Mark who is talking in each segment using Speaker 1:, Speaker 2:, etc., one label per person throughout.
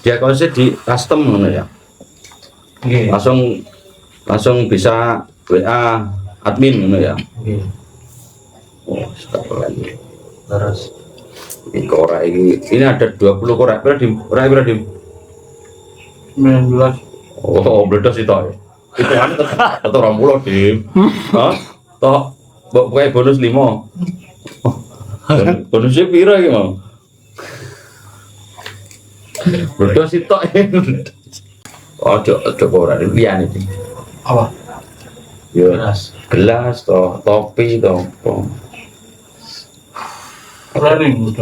Speaker 1: dia konsep di custom ngono ya.
Speaker 2: Nggih.
Speaker 1: Langsung bisa WA admin ngono ya.
Speaker 2: Nggih.
Speaker 1: Oh, sekali.
Speaker 2: Terus
Speaker 1: Ini korek ini ada 20 korek berapa di
Speaker 2: 19.
Speaker 1: Oh, bledos itu ya. Itu kan tetap 20 di. Hah? Toh kayak bonus 5. Bonusnya pira iki, Mang? Bledos itu ya. Ojo korek liyane iki.
Speaker 2: Apa?
Speaker 1: Ya,
Speaker 2: Gelas.
Speaker 1: gelas toh, topi toh.
Speaker 2: Running.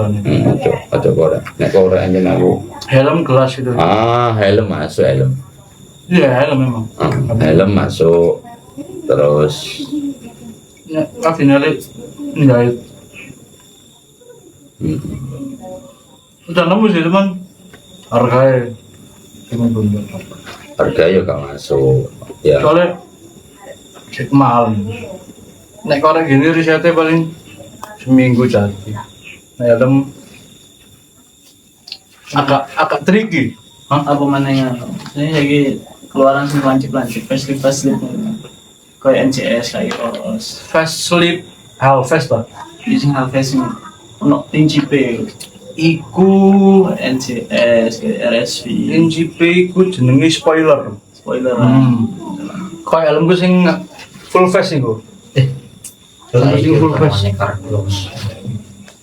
Speaker 1: Ojo korek. Nek korek anjen aku.
Speaker 2: Helm gelas itu.
Speaker 1: Helm masuk helm.
Speaker 2: Iya, helm memang.
Speaker 1: Helm masuk. Terus
Speaker 2: Ya, finale njahit. Udah nemu sih teman. Harganya 50 juta.
Speaker 1: harga ya gak masuk. Ya.
Speaker 2: Soalnya cek mahal. Nek korek gini risetnya paling seminggu jadi. Nah, helm agak tricky.
Speaker 3: Apa mana yang ini lagi keluaran sih lancip facelift kayak NCS kayak Oros
Speaker 2: Facelift Hellfest lah.
Speaker 3: using Halfest ini untuk Tincipe
Speaker 2: Iku
Speaker 3: NCS kayak RSV
Speaker 2: NGP iku jenenge spoiler.
Speaker 3: spoiler
Speaker 2: Kayak helmku sing full face iku. Helmku sing full face.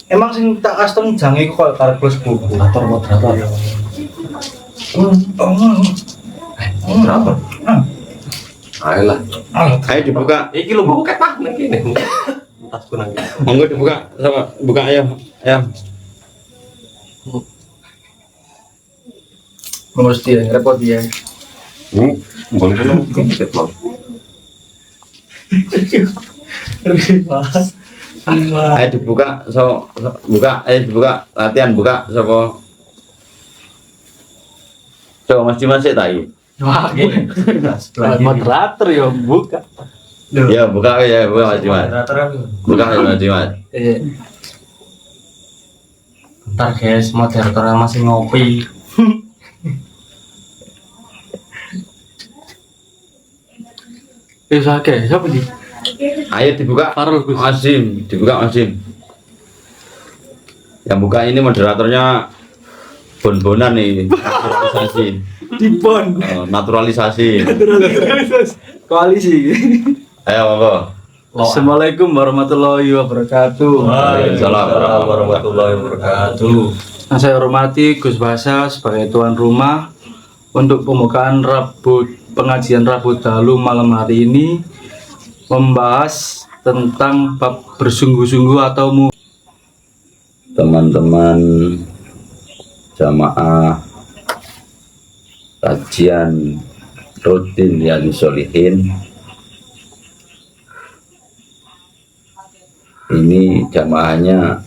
Speaker 2: Emang sing tak custom jange iku koyo Carglass buku.
Speaker 4: Moderator.
Speaker 2: Berapa?
Speaker 4: Ayolah.
Speaker 1: Ayo dibuka.
Speaker 4: Iki lho buka pak nang kene. Tasku nang kene.
Speaker 1: Monggo dibuka sama buka ayam.
Speaker 2: Mesti repot dia.
Speaker 4: Boleh dulu. Kita mau.
Speaker 1: Ayo dibuka buka dibuka latihan buka sapa. Coba Mas Dimas sik ta iki.
Speaker 2: Wah, moderator ya buka.
Speaker 1: Ya buka Mas Dimas. Buka ya Mas Dimas.
Speaker 4: Bentar guys, moderatornya masih ngopi.
Speaker 2: Oke, siapa nih?
Speaker 1: Ayo dibuka. Azim, dibuka Azim. Yang buka ini moderatornya bon-bonan nih, naturalisasi.
Speaker 2: Dibon.
Speaker 1: Naturalisasi.
Speaker 2: Koalisi.
Speaker 1: Ayo monggo.
Speaker 2: Assalamualaikum warahmatullahi wabarakatuh.
Speaker 1: Waalaikumsalam
Speaker 4: warahmatullahi wabarakatuh.
Speaker 2: Yang saya hormati Gus Basa sebagai tuan rumah untuk pembukaan pengajian Rabu Dalu malam hari ini membahas tentang bab bersungguh-sungguh atau
Speaker 1: Teman-teman jamaah kajian rutin yang Sholihin, ini jamaahnya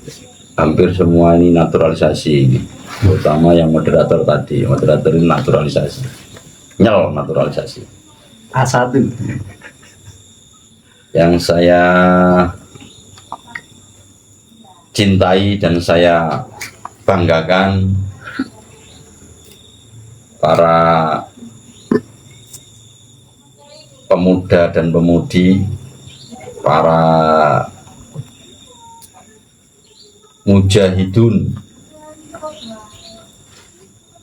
Speaker 1: hampir semua ini naturalisasi ini, terutama yang moderator tadi. Moderator ini naturalisasi, naturalisasi.
Speaker 2: A1.
Speaker 1: Yang saya cintai dan saya banggakan para pemuda dan pemudi, para mujahidun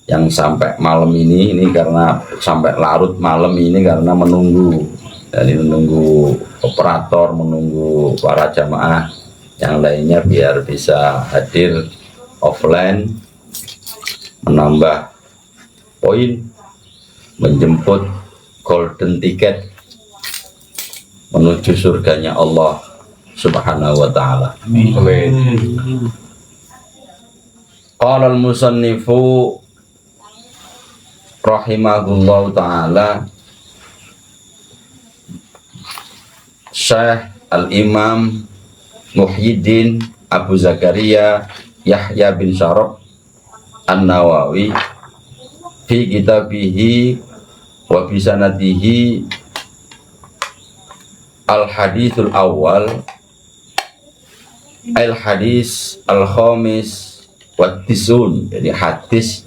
Speaker 1: yang sampai malam ini karena sampai larut malam ini karena menunggu operator, menunggu para jamaah yang lainnya biar bisa hadir offline, menambah poin, menjemput golden ticket menuju surganya Allah Subhanahu wa ta'ala.
Speaker 4: Amin.
Speaker 1: Qala al-musannifu rahimahullahu ta'ala, Syekh al-Imam Muhyiddin Abu Zakaria Yahya bin Syaraf An-Nawawi fi kitabihi wa bi sanadihi al-hadithul awal al-hadis al-khamis wa tisun. Jadi hadis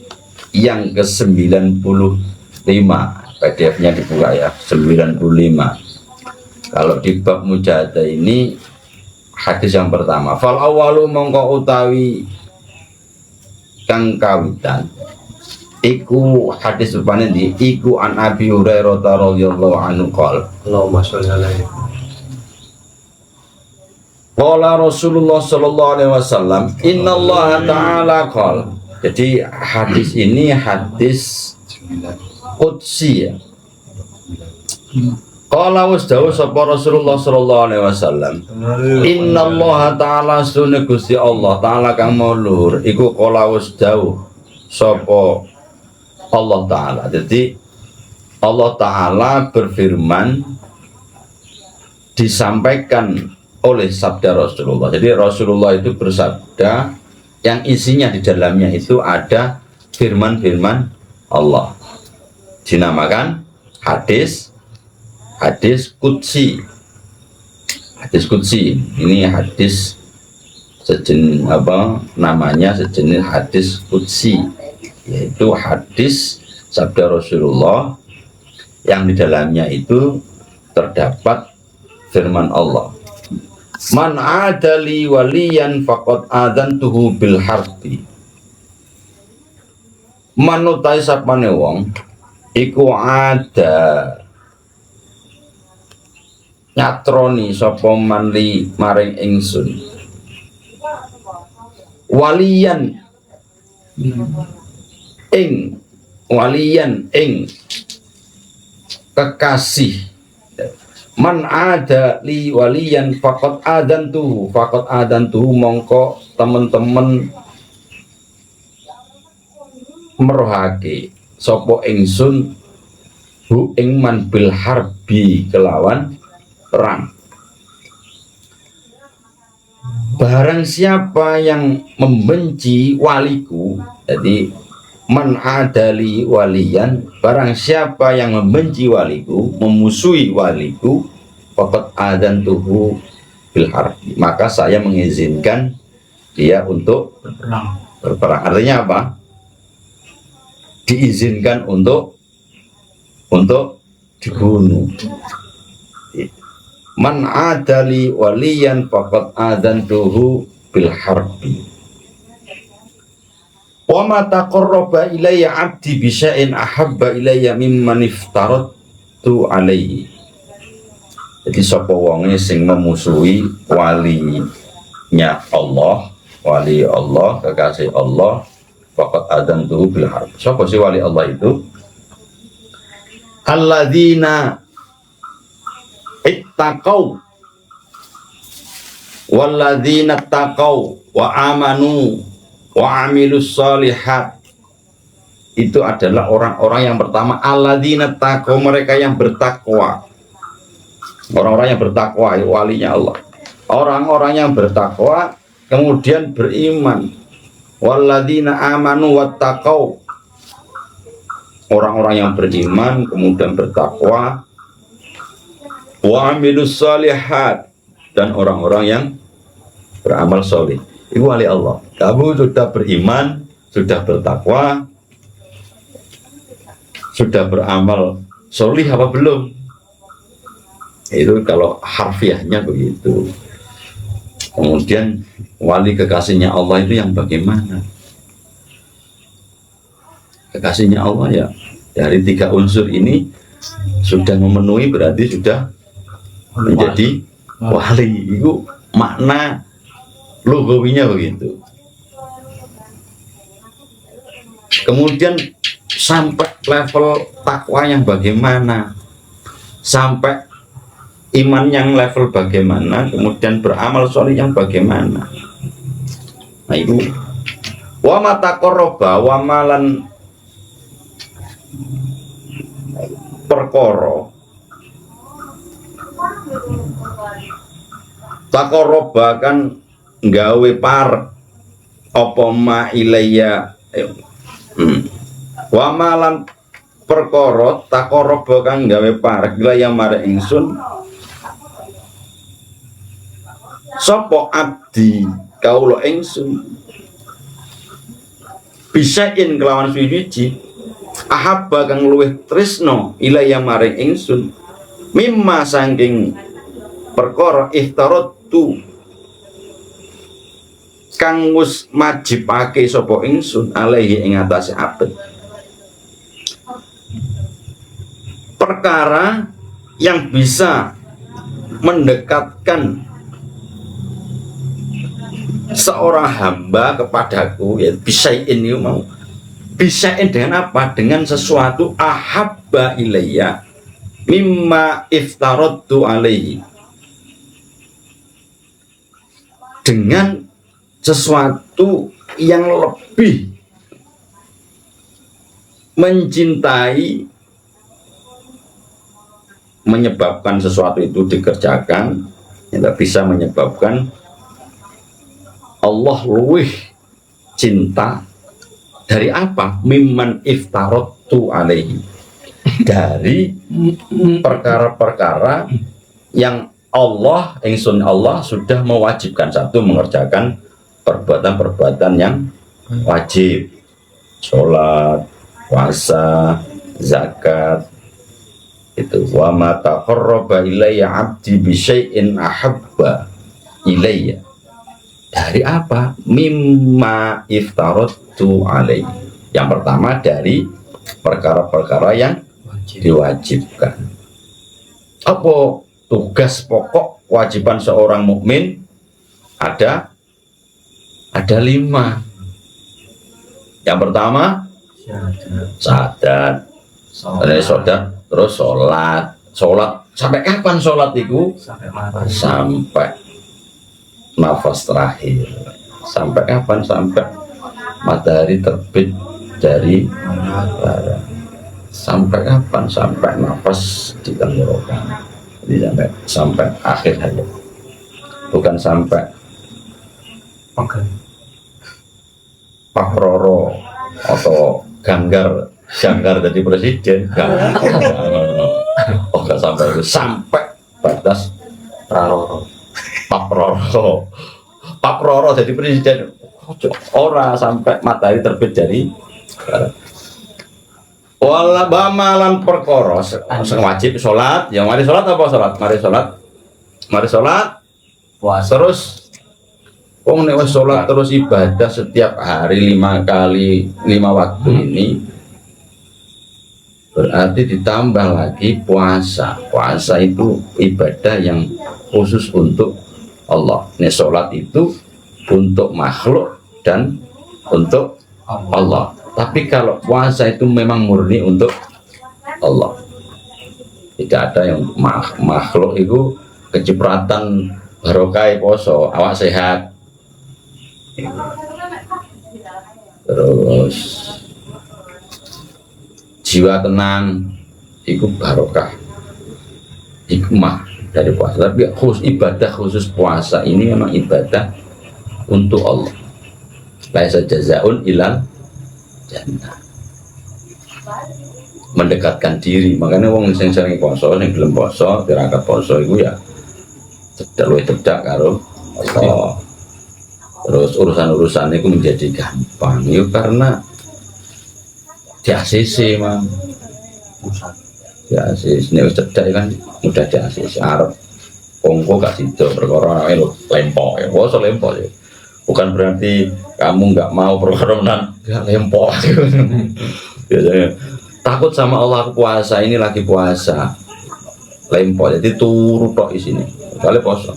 Speaker 1: yang ke-95. PDF-nya dibuka ya, 95. Kalau di bab mujahadah ini hadis yang pertama, fal awalu mongko utawi kang kawitan iku hadis rupane iku an Abi Hurairah radhiyallahu anhu qol
Speaker 4: Allahumma sholli alaihi.
Speaker 1: qala Rasulullah sallallahu alaihi wasallam innallaha ta'ala qol. Jadi hadis ini hadis qudsi ya. Qala wasdawu sapa Rasulullah sallallahu alaihi wasallam innallaha ta'ala sunna Gusti Allah taala kang maulur iku qala wasdawu sapa Allah taala. Jadi Allah taala berfirman disampaikan oleh sabda Rasulullah. Jadi Rasulullah itu bersabda yang isinya di dalamnya itu ada firman-firman Allah. Dinamakan hadis qudsi. Hadis qudsi ini hadis sejenis namanya sejenis hadis qudsi, yaitu hadis sabda Rasulullah yang di dalamnya itu terdapat firman Allah. Man adali waliyan faqad adantuhu bil harbi. Manutai sapane wong iku ada nyatroni sapa manli maring ingsun waliyan ing kekasih. Man ada li waliyan faqad adantuhu mongko temen-temen merohake sapa ingsun hu ing man bil harbi kelawan perang. Barang siapa yang membenci waliku, jadi man adali waliyan, barang siapa yang membenci waliku, memusuhi waliku, faqad adantuhu bil harbi, maka saya mengizinkan dia untuk berperang. Artinya apa? Diizinkan untuk dibunuh. Man adali waliyan faqad adantuhu bil harbi. Wa ma taqarraba ilayya 'abdi bi syai'in ahabba ilayya mimman iftaratu alaihi. Jadi sapa wonge sing memusuhi walinya Allah, wali Allah, kekasih Allah, faqad adantuhu bil harbi. Sapa sih wali Allah itu? Alladzina ittaqau walladzina taqau wa amanu wa amilus shalihat. Itu adalah orang-orang yang pertama, alladzina taqau, mereka yang bertakwa. Orang-orang yang bertakwa itu walinya Allah. Orang-orang yang bertakwa kemudian beriman. Walladzina amanu wattaqau, orang-orang yang beriman kemudian bertakwa. Wa amilus shalihat, dan orang-orang yang beramal soleh. Itu wali Allah. Kamu sudah beriman, sudah bertakwa, sudah beramal soleh apa belum? Itu kalau harfiahnya begitu. Kemudian wali kekasihnya Allah itu yang bagaimana? Kekasihnya Allah ya dari 3 unsur ini sudah memenuhi, berarti sudah menjadi wali. Itu makna lugawinya begitu. Kemudian sampai level takwa yang bagaimana, sampai iman yang level bagaimana, kemudian beramal soleh yang bagaimana. Nah itu wa ma taqarraba wa malan perkara taqarraba kan gawe par apa ma ilayya wa malan perkara taqarraba kan gawe par ilayya mare ingsun sapa abdi kawula ingsun bisain kelawan suwiji ahabba kang luwih tresno ilaya maring ingsun mimma saking perkara iftaratu kang wis majibake sapa ingsun alaihi ing atase abet perkara yang bisa mendekatkan seorang hamba kepadaku, ya bisain ini mau bisain dengan apa? Dengan sesuatu ahabba ilayya mimma iftaratu alaihi, dengan sesuatu yang lebih mencintai, menyebabkan sesuatu itu dikerjakan, yang bisa menyebabkan Allah luwih cinta dari apa? Mimman iftaratu alaihi, dari perkara-perkara yang Allah, ingsun Allah sudah mewajibkan. Satu, mengerjakan perbuatan-perbuatan yang wajib, sholat, puasa, zakat, itu. Wa ma taqarraba ilayya 'abdi bi syai'in ahabba ilayya, dari apa? Mimma iftaratu alaihi. Yang pertama dari perkara-perkara yang diwajibkan. Apa tugas pokok kewajiban seorang mukmin? Ada 5. Yang pertama syahadat, terus sholat sampai kapan sholat itu? Sampai nafas terakhir. Sampai kapan? Sampai matahari terbit dari barat. Sampai kapan? Sampai nafas di tenggorokan. Jadi sampai akhir hayat. Bukan sampai Pak Roro atau Ganggar jadi presiden. Enggak sampai itu, sampai batas Praroro. Pak Roro jadi presiden ora sampai matahari terbit dari barat. Wala bamalan perkara sing wajib salat, ya mari salat apa salat? Mari salat. Puasa. Terus wong nek wis salat terus ibadah setiap hari 5 kali 5 waktu ini berarti ditambah lagi puasa. Puasa itu ibadah yang khusus untuk Allah. Nih sholat itu untuk makhluk dan untuk Allah. Tapi kalau puasa itu memang murni untuk Allah. Tidak ada yang makhluk itu kecipratan barokah poso, awak sehat. Terus jiwa tenang, itu barokah, hikmah dari puasa. Tapi ibadah khusus puasa ini memang ibadah untuk Allah. Laisa jazaun ilal jannah, mendekatkan diri. Makanya wong sing sering poso, sing gelem poso, tirakat poso itu ya cedak karo Allah. Terus urusan-urusan itu menjadi gampang itu karena di ACC mang, di ACC ini cedak kan mudah di ACC. Arab Kongko gak sido perkara itu lempo ya, poso lempo ya. Bukan berarti kamu nggak mau perkara nggak lempo. Biasanya takut sama Allah, puasa ini lagi puasa lempo, jadi turu tok di sini. Kali poso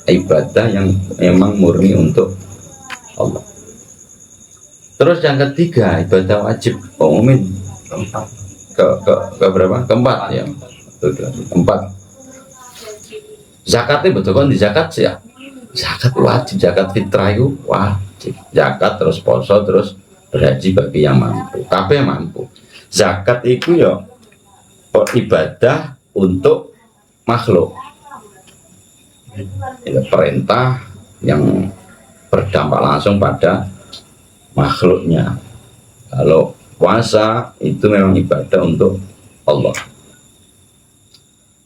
Speaker 1: ibadah yang memang murni untuk Allah. Terus yang ketiga ibadah wajib umumin ke berapa? Keempat ya. Keempat. Zakatnya betul kan di zakat sih ya. Zakat wajib, zakat fitrah itu wajib. Zakat terus poso terus berhaji bagi yang mampu. Kabeh mampu. Zakat itu ya ibadah untuk makhluk. Itu perintah yang berdampak langsung pada makhluknya. Kalau puasa itu memang ibadah untuk Allah.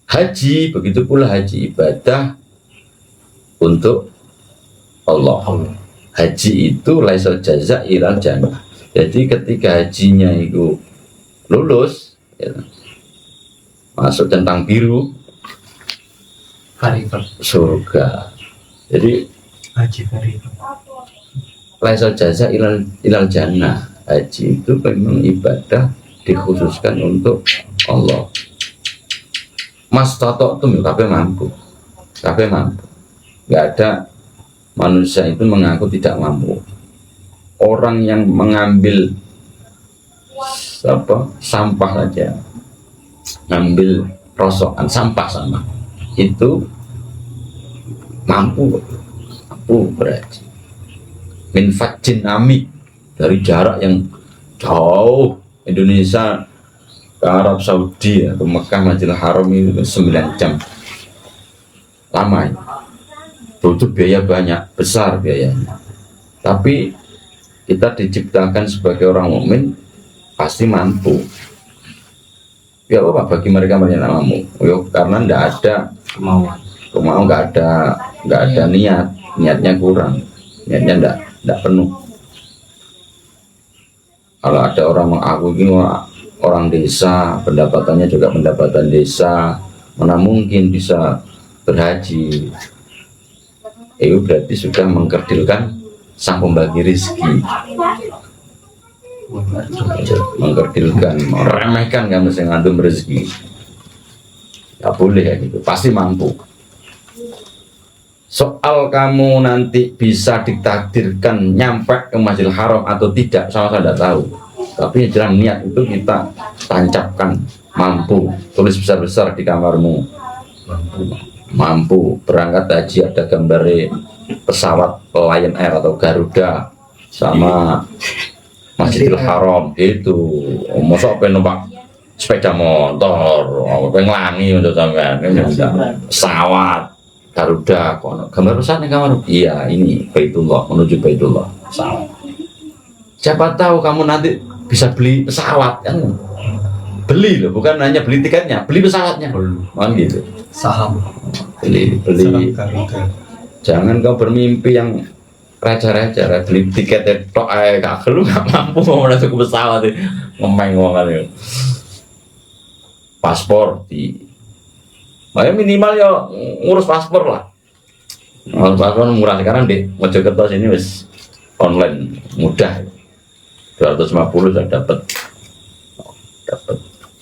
Speaker 1: Haji begitu pula, haji ibadah untuk Allah. haji itu laisa jaza ilal jannah. Jadi ketika hajinya itu lulus ya, masuk centang biru
Speaker 4: Variabel.
Speaker 1: surga. Jadi
Speaker 4: Haji variabel.
Speaker 1: laisa jaza ilal jannah. Haji itu memang ibadah dikhususkan untuk Allah. Mas Toto itu kabeh mampu. Kabeh mampu. Nggak ada manusia itu mengaku tidak mampu. Orang yang mengambil sampah saja, ngambil rosokan sampah sama itu mampu berhaji. Min fajjin amik, dari jarak yang jauh Indonesia ke Arab Saudi ya, ke Mekah Masjidil Haram itu 9 jam lama ya. Butuh biaya banyak, besar biayanya. Tapi kita diciptakan sebagai orang mukmin pasti mampu. Ya apa bagi mereka yang mampu? Karena tidak ada kemauan, nggak ada niatnya kurang, niatnya tidak penuh. Kalau ada orang mengaku ini orang desa, pendapatannya juga pendapatan desa, mana mungkin bisa berhaji? Itu berarti sudah mengkerdilkan sang pembagi rezeki, mengkerdilkan, meremehkan kamu yang ngantum rezeki. Gak boleh ya gitu, pasti mampu. Soal kamu nanti bisa ditakdirkan nyampe ke Masjidil Haram atau tidak, sama saya tidak tahu. Tapi yang jelas niat itu kita tancapkan, mampu, tulis besar-besar di kamarmu. Mampu berangkat haji, ada gambar pesawat Lion Air atau Garuda sama Masjidil Haram itu. Masa numpak sepeda motor, penglangi untuk sampean, pesawat Garuda, gambar pesawat nih kamar. Iya, ini Baitullah, menuju Baitullah, pesawat. Siapa tahu kamu nanti bisa beli pesawat kan? Beli loh, bukan hanya beli tiketnya, beli pesawatnya, kan gitu.
Speaker 4: Saham.
Speaker 1: Beli. Jangan kau bermimpi yang receh-receh, beli tiket tok ae gak lu gak mampu mau masuk ke pesawat ngomong kali. Paspor minimal ya ngurus paspor lah. Paspor murah sekarang deh, Mojokerto sini wis online mudah. 250 sudah dapat.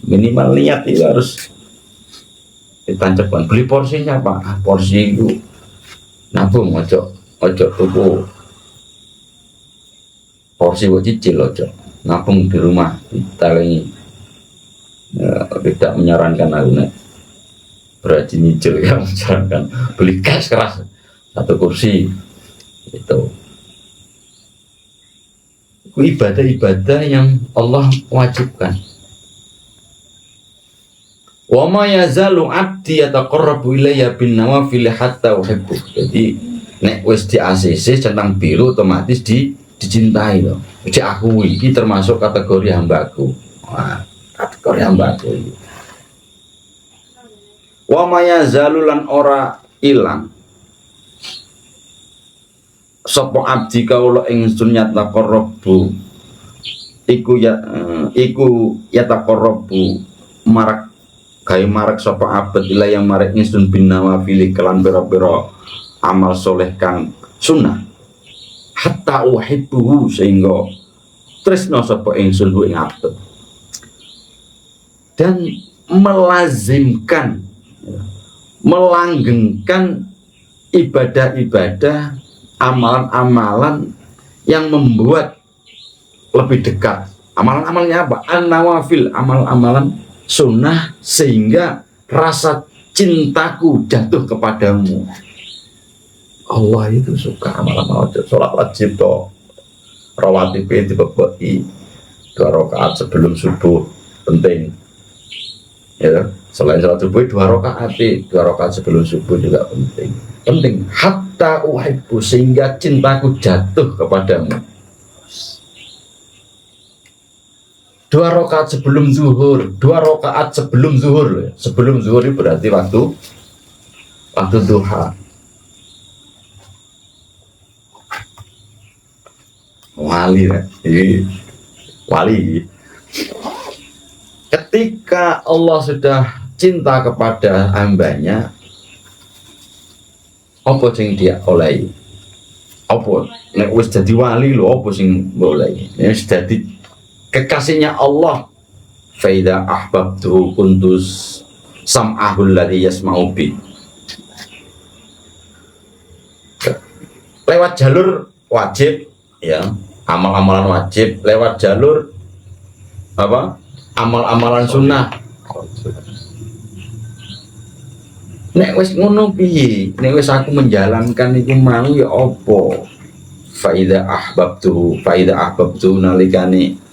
Speaker 1: Minimal niat itu harus ditancapkan. Beli porsinya Pak, porsi itu nabung, ojo tuku porsi buat cicil, ojo nabung di rumah ditalengi. Tidak menyarankan aku nek berhaji nyicil, ya menyarankan beli cash keras satu kursi itu ibadah-ibadah yang Allah wajibkan. Wa ma yazalu 'abdi yataqarrabu ilayya bin nawafil hatta uhibbu. Jadi nek wis di ACC centang biru otomatis dicintai loh. Diakui iki termasuk kategori hambaku. Wah, kategori hambaku iki. Wa ma yazalu lan ora ilang sapa abdi kaula ingsun yataqarrabu iku yataqarrabu marak kaya marak sapa abad ila yang marak ingsun bin nawafil kelan pira-pira amal soleh kang sunnah hatta uhibbuhu sehingga tresno sapa ingsun ing abad dan melazimkan melanggengkan ibadah-ibadah amalan-amalan yang membuat lebih dekat. Amalan-amalnya apa? An-nawafil, amal-amalan sunnah sehingga rasa cintaku jatuh kepadamu. Allah itu suka amal-amal sholat wajib toh, rawatib dibagi 2 rakaat sebelum subuh penting. Ya, selain sholat subuh 2 rakaat, 2 rakaat sebelum subuh juga penting. Hatta uhibbu sehingga cintaku jatuh kepadamu. 2 rakaat sebelum zuhur, 2 rakaat sebelum zuhur. Sebelum zuhur itu berarti waktu duha. wali ya. Ini wali. Ketika Allah sudah cinta kepada hambanya, apa sing dia olehi? Apa nek wis dadi wali lho, apa sing boleh? Wis dadi kekasihnya Allah. Fa idza ahbabtuhu kuntus sam'ahul ladzi yasma'u bi. Lewat jalur wajib ya, amal-amalan wajib, lewat jalur apa? Amal-amalan sunnah. Nek wis ngono piye? Nek wis aku menjalankan iku mau ya apa? Fa idza ahbabtu nalikane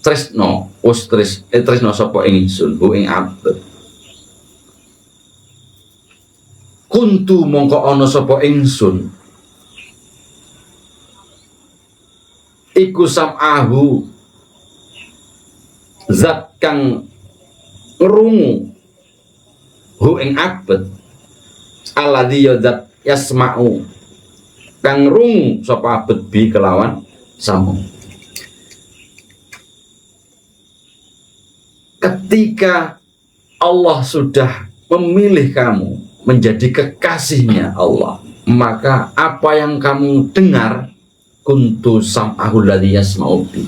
Speaker 1: tresno, tresno sapa ingsun ing abd. Kuntu mongko ana sapa ingsun iku sam'ahu zat kang ngrungu hu ing abd alladzi zat yasma'u kang ngrungu sapa abd bi kelawan samu. Ketika Allah sudah memilih kamu menjadi kekasihnya Allah, maka apa yang kamu dengar kuntu sam'ahul ladzi yasma'u bi,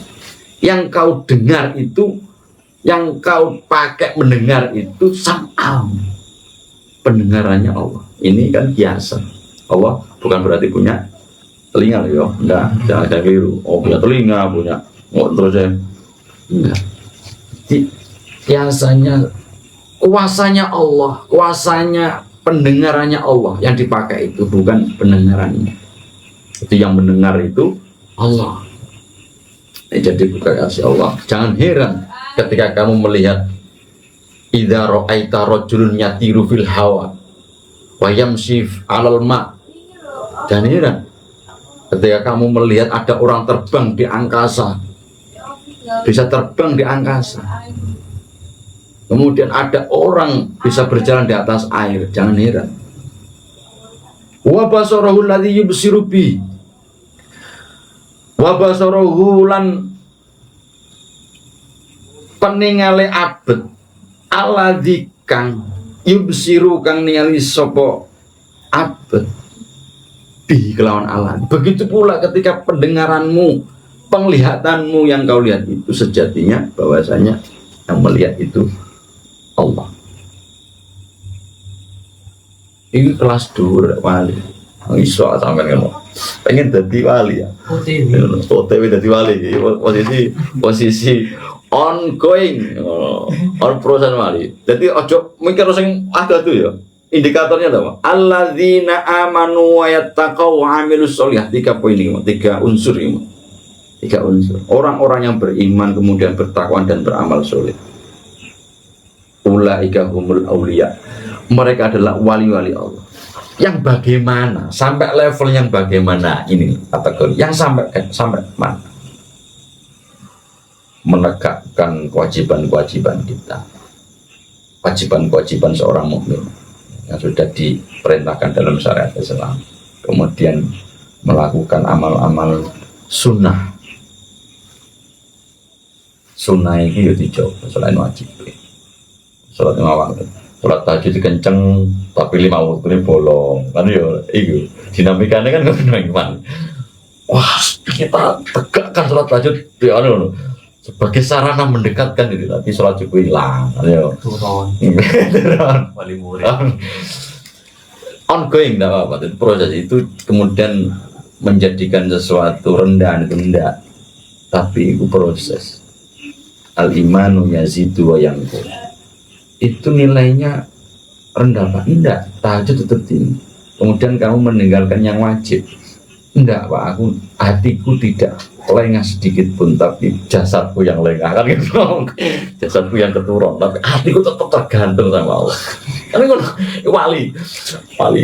Speaker 1: yang kau dengar itu, yang kau pakai mendengar itu sam'am, pendengarannya Allah. Ini kan biasa. Allah bukan berarti punya telinga loh, enggak, jangan keliru. Oh punya telinga, punya terus ya, enggak. Biasanya kuasanya Allah, kuasanya pendengarannya Allah yang dipakai itu, bukan pendengarannya. Itu yang mendengar itu Allah. Jadi bukan kasih Allah. Jangan heran ketika kamu melihat idza ra'aita rajulun yatiru fil hawa wa yamshi 'alal ma. Jangan heran ketika kamu melihat ada orang terbang di angkasa, bisa terbang di angkasa. Kemudian ada orang bisa berjalan di atas air, jangan heran. Wa basarahu alladzi yubsiru bi. Wa basarahu lan peningale abet alladzi kang yubsiru kang ningali sapa abet bi kelawan Allah. Begitu pula ketika pendengaranmu, penglihatanmu yang kau lihat itu sejatinya bahwasanya yang melihat itu Allah. Ini kelas 2 wali. Iso sampean ngono. Pengen dadi wali ya. OTW dadi wali. Posisi ongoing. On process wali. Jadi ojo mikir sing ada tuh ya. Indikatornya apa? Alladzina amanu wa yattaqau wa amilus sholihah. 3 poin ini, 3 unsur ini. 3 unsur. Orang-orang yang beriman kemudian bertakwa dan beramal soleh. Ulaika humul auliya. Mereka adalah wali-wali Allah. Yang bagaimana? Sampai level yang bagaimana ini kategori? Yang sampai mana? Menegakkan kewajiban-kewajiban kita. Kewajiban-kewajiban seorang mukmin yang sudah diperintahkan dalam syariat Islam. Kemudian melakukan amal-amal sunnah. Sunnah ini ya dicoba selain wajib. Sholat 5 waktu, sholat tahajud kenceng tapi 5 waktu ini bolong kan ya, itu dinamikanya kan gimana? Wah kita tegakkan sholat tahajud di sebagai sarana mendekatkan diri, tapi sholat juga hilang kan ya.
Speaker 4: Wali murid.
Speaker 1: Ongoing tidak apa-apa, jadi proses itu kemudian menjadikan sesuatu rendah itu enggak, tapi itu proses. Al-imanu yazidu wa yanqus. Itu nilainya rendah Pak? Enggak, tahajud tetap tinggi. Kemudian kamu meninggalkan yang wajib. Enggak Pak, hatiku tidak lengah sedikit pun, tapi jasadku yang lengah kan gitu. Jasadku yang keturun, tapi hatiku tetap tergantung sama Allah. Karena kan wali. Wali.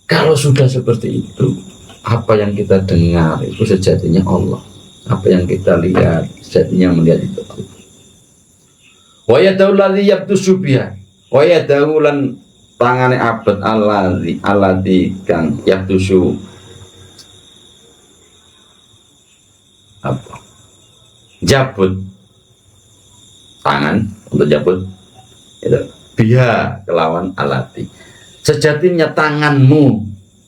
Speaker 1: Kalau sudah seperti itu, apa yang kita dengar itu sejatinya Allah. Apa yang kita lihat sejatinya melihat itu Allah. Wa yadahu ladzi yabtusu biha. Wa yadahu lan tangane abad alati kang yatusu apa jabut tangan untuk jabut itu biha kelawan alati. Sejatinya tanganmu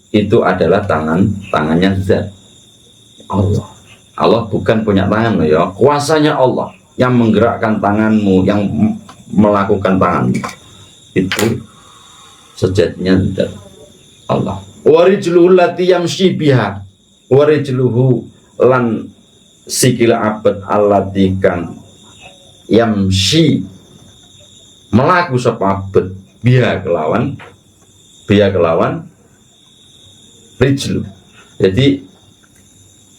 Speaker 1: itu adalah tangannya zat Allah. Allah bukan punya tangan loh ya, kuasanya Allah yang menggerakkan tanganmu, yang melakukan tanganmu itu sejatinya zat Allah. Warijluhu lati yamshi biha, warijluhu lan sikila abad allati kang yamshi melaku sapa abad biha kelawan rijlu. Jadi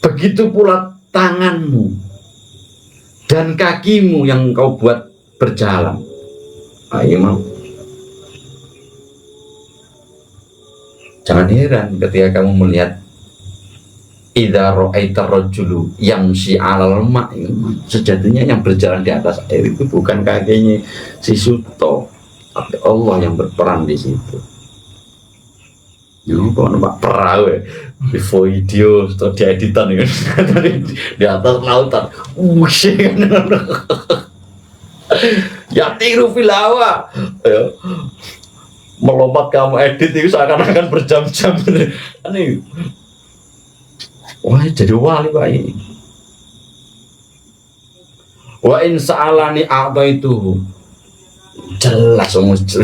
Speaker 1: begitu pula tanganmu dan kakimu yang kau buat berjalan. Ayo mau. Jangan heran ketika kamu melihat idza ra'aita rajulu yamshi 'alal ma'i, sejatinya yang berjalan di atas air itu bukan kakinya si Suto, tapi Allah yang berperan di situ. Yo, kok nampak perahu ya, di video atau di editan ya, di atas lautan, ya tiru filawa, ya. Melompat kamu edit itu seakan-akan berjam-jam, aneh. Wah, jadi wali pak ini. Wa in sa'alani a'taitu, jelas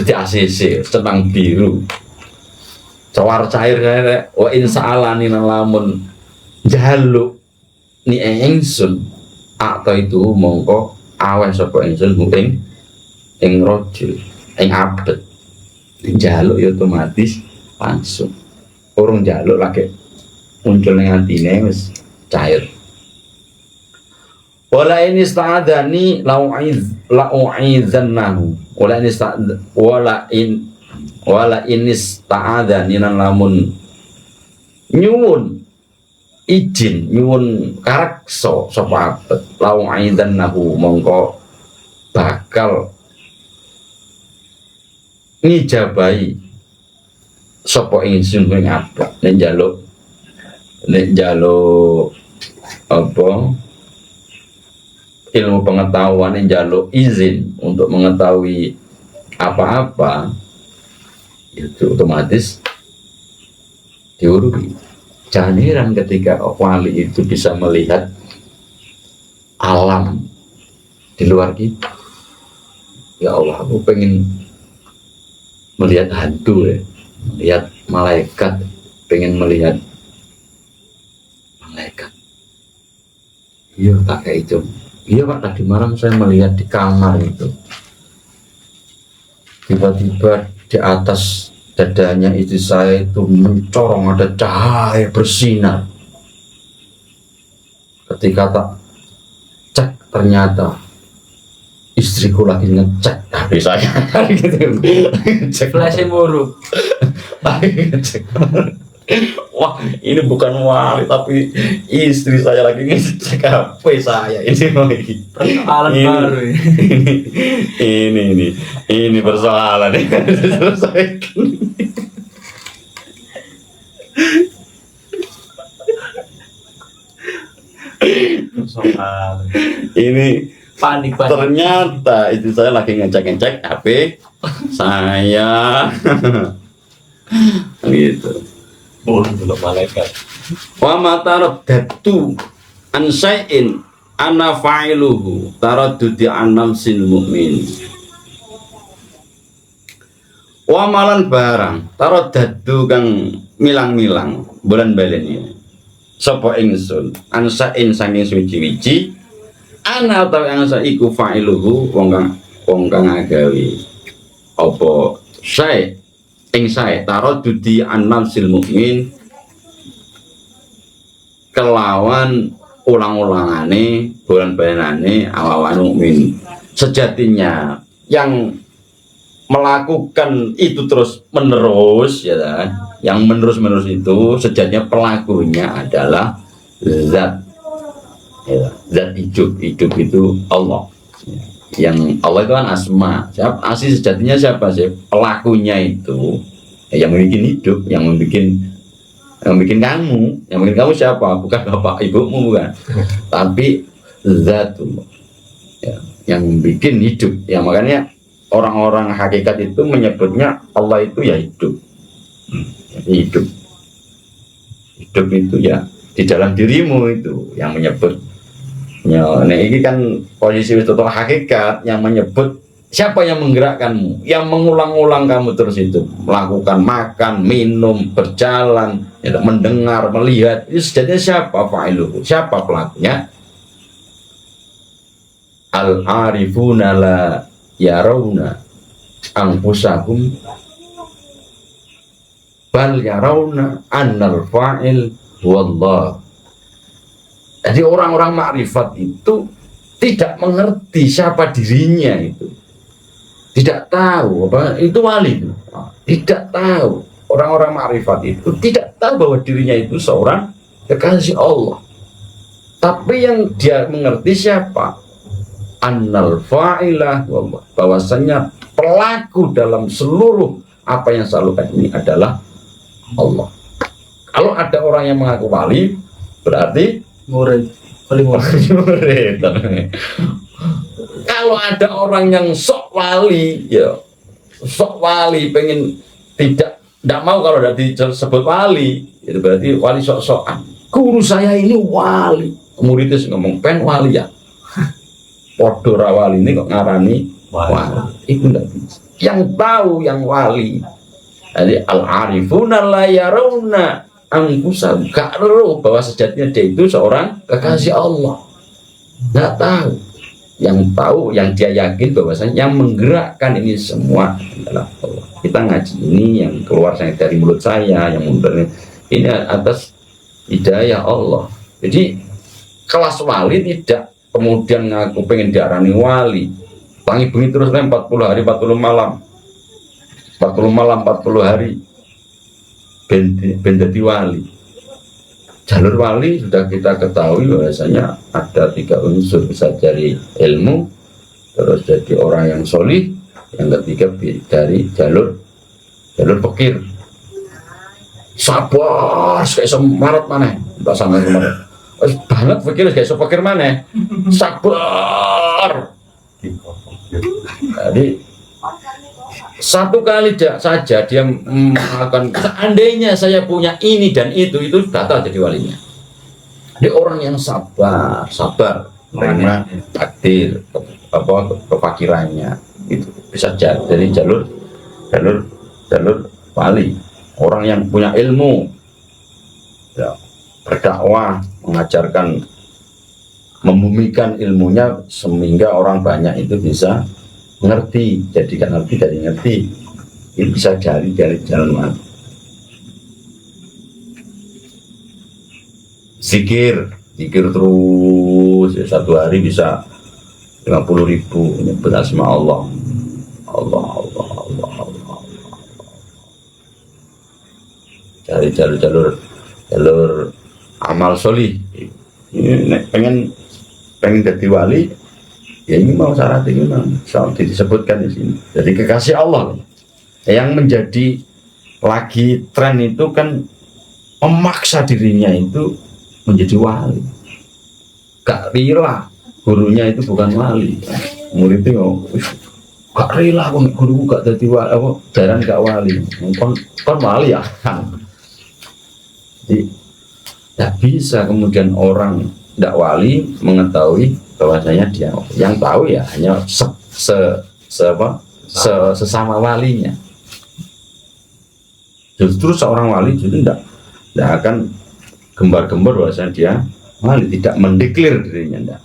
Speaker 1: di ACC senang biru. Cawar cair kayak wa in sa'alani lamun jaluk ni ingsun atau itu mongko awen sapa ingsun ing rajul ing abet jaluk ya otomatis langsung urung jaluk lagi muncul ning atine wis cair. Wala ini sta'adani la'u'izannahu wala inis ta'adha ninan lamun nyuwun izin nyuwun karakso sapa abet lau aidan nahu mongko bakal ngijabahi sapa ingsun ing abet nek njaluk apa ilmu pengetahuan, njaluk izin untuk mengetahui apa-apa, itu otomatis diuruti. Jangan heran ketika wali itu bisa melihat alam di luar kita. Ya Allah, aku pengen melihat hantu ya, melihat malaikat, pengen melihat malaikat. Iya tak kayak itu. Iya Pak, tadi malam saya melihat di kamar itu, tiba-tiba di atas dadanya istri saya itu mencorong ada cahaya bersinar. Ketika tak cek ternyata istriku lagi ngecek HP saya. Gitu. Cek
Speaker 3: Flashing buruk.
Speaker 1: Wah, ini bukan wali tapi istri saya lagi ngecek HP saya.
Speaker 3: Persoalan baru
Speaker 1: ini persoalan ini diselesaikan. Ini
Speaker 3: panik.
Speaker 1: ternyata istri saya lagi ngecek HP saya. Gitu.
Speaker 4: Belum malaikat.
Speaker 1: Wa ma taraddatu an syai'in ana fa'iluhu taraddudi an nafsil mu'min. Wa malan barang taraddatu kang milang-milang bulan baleni sapa ingsun an syai'in saking suci-wici ana utawi angsa iku fa'iluhu wong kang agawe apa syai' ing sae taraddudi an nafsil mukmin kelawan ulang-ulangane bulan-bulanane awawan mukmin. Sejatinya yang melakukan itu terus menerus ya kan, yang menerus itu sejatinya pelakunya adalah zat ya, zat hidup itu Allah. Yang Allah itu kan asma. Siapa asli sejatinya siapa sih? Pelakunya itu yang membuat hidup, yang bikin kamu siapa? Bukan bapak ibumu, bukan. Tapi zatullah, ya, yang bikin hidup. Ya makanya orang-orang hakikat itu menyebutnya Allah itu ya hidup. Jadi hidup itu ya di dalam dirimu itu yang menyebut. Ya, nah ini kan posisi total hakikat yang menyebut siapa yang menggerakkanmu, yang mengulang-ulang kamu terus itu melakukan makan, minum, berjalan, ya, mendengar, melihat. Itu sejatinya siapa fa'iluhu, siapa pelakunya? Al-arifuna la yarawna anfusahum bal yarawna annal fa'il huwallah. Jadi orang-orang makrifat itu tidak mengerti siapa dirinya itu, tidak tahu apa itu wali, tidak tahu. Orang-orang makrifat itu tidak tahu bahwa dirinya itu seorang kekasih Allah. Tapi yang dia mengerti siapa? Annal fa'ilah, bahwasanya pelaku dalam seluruh apa yang saya lakukan ini adalah Allah. Kalau ada orang yang mengaku wali, berarti
Speaker 2: murid paling
Speaker 1: murid. Kalau ada orang yang sok wali, ya sok wali pengen tidak mau kalau tidak disebut wali, itu berarti wali sok-sokan. Guru saya ini wali, muridnya ngomong pen wali ya. Podo wali ini kok ngarani wali. Itu tidak bisa. Yang tahu yang wali. Jadi al-arifuna la yarawna angkusam, gak tahu bahwa sejatinya dia itu seorang kekasih Allah, nggak tahu. Yang tahu, yang dia yakin bahwasanya yang menggerakkan ini semua adalah Allah. Kita ngaji ini yang keluar dari mulut saya, yang mundur ini atas hidayah Allah. Jadi kelas wali tidak kemudian ngaku pengen diarani wali, tangi bengi terus 40 hari 40 malam 40 hari ben dadi wali. Jalur wali sudah kita ketahui bahwasanya ada 3 unsur, bisa dari ilmu, terus jadi orang yang solih, yang ketiga dari jalur fikir. Sabar, kayak semarat mana? Tak sama kemarin. Banget fikir kayak sepikir mana? Sabar. Jadi satu kali saja dia melakukan, seandainya saya punya ini dan itu batal jadi walinya. Dia orang yang sabar karena takdir kefakirannya itu bisa jadi jalur wali. Orang yang punya ilmu, ya, berdakwah, mengajarkan, membumikan ilmunya sehingga orang banyak itu bisa ngerti, jadi kan ngerti dari ngerti, ini bisa dari jalan mana. Zikir terus ya, satu hari bisa 50.000 nyebut asma Allah. Cari jalur amal solih. Ini pengen jadi wali. Ya ini mau syarat ini memang disebutkan di sini. Jadi kekasih Allah yang menjadi lagi tren itu kan memaksa dirinya itu menjadi wali. Gak rela gurunya itu bukan wali. Murid itu gak rela guruku gak jadi wali, apa jaran gak wali. Kon wali ya. Jadi tidak bisa kemudian orang tidak wali mengetahui bahwasanya dia yang tahu ya hanya sesama walinya. Justru seorang wali justru tidak akan gembar-gembar bahwasanya dia wali, tidak mendeklir dirinya, tidak.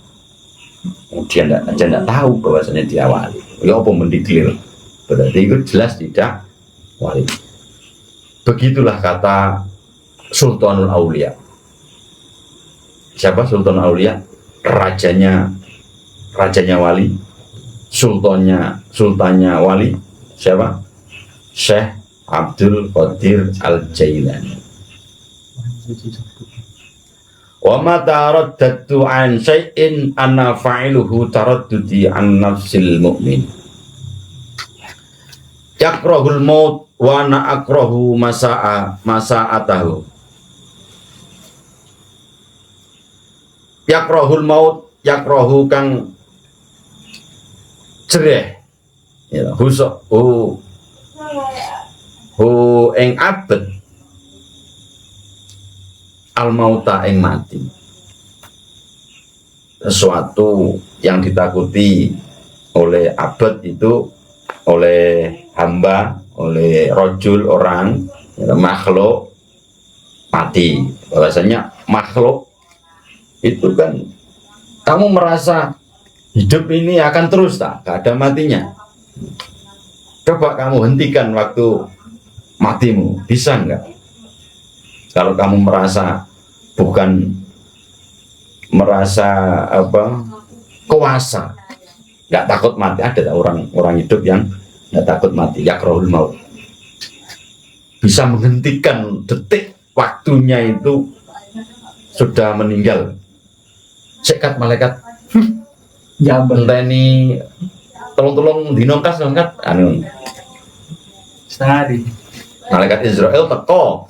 Speaker 1: Kemudian tidak tahu bahwasanya dia wali. Ya apa mendeklir? Berarti itu jelas tidak wali. Begitulah kata Sultanul Aulia. Siapa Sultanul Aulia? Rajanya wali, sultannya wali. Siapa? Syekh Abdul Qadir Al-Jailani. Wa ma taraddatu an syai'in anna fa'iluhu taraddudi an nafsil mu'min. Yakrahul maut wa ana akrahu masa'atahu. Yakrahul maut, yakrahu kang cereh ya husuk ing abet al mauta ing mati, sesuatu yang ditakuti oleh abad itu, oleh hamba, oleh rojul orang, ya, makhluk mati. Bahwasanya makhluk itu kan kamu merasa hidup ini akan terus tak? Gak ada matinya. Coba kamu hentikan waktu matimu, bisa enggak? Kalau kamu merasa kuasa, nggak takut mati. Ada orang hidup yang nggak takut mati, yakrahul maut, bisa menghentikan detik waktunya itu sudah meninggal. Sekat malaikat enteni tolong dinongkas anu
Speaker 2: setengah hari.
Speaker 1: malaikat Israel teko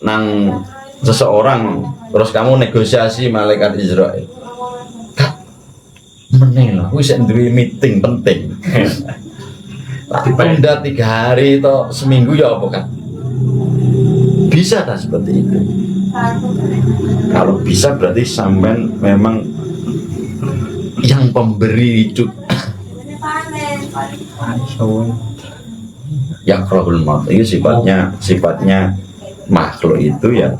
Speaker 1: nang seseorang, terus kamu negosiasi malaikat Israel. Kak, meneh lho, wis duwe meeting penting. Ditunda 3 hari atau seminggu ya apa kan? Bisa tak seperti itu? Kalau bisa berarti sampean memang yang pemberi itu. Yakrahul maut itu sifatnya makhluk itu ya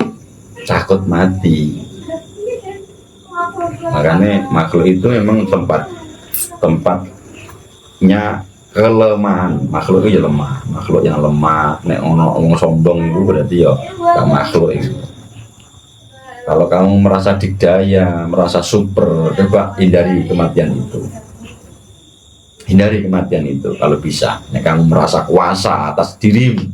Speaker 1: takut mati. Makanya makhluk itu memang tempatnya kelemahan. Makhluk itu ya lemah, makhluk yang lemah. Nek ono sombong itu berarti ya gak makhluk itu. Kalau kamu merasa dikdaya, merasa super, coba hindari kematian itu. Hindari kematian itu kalau bisa. Nek kamu merasa kuasa atas dirimu,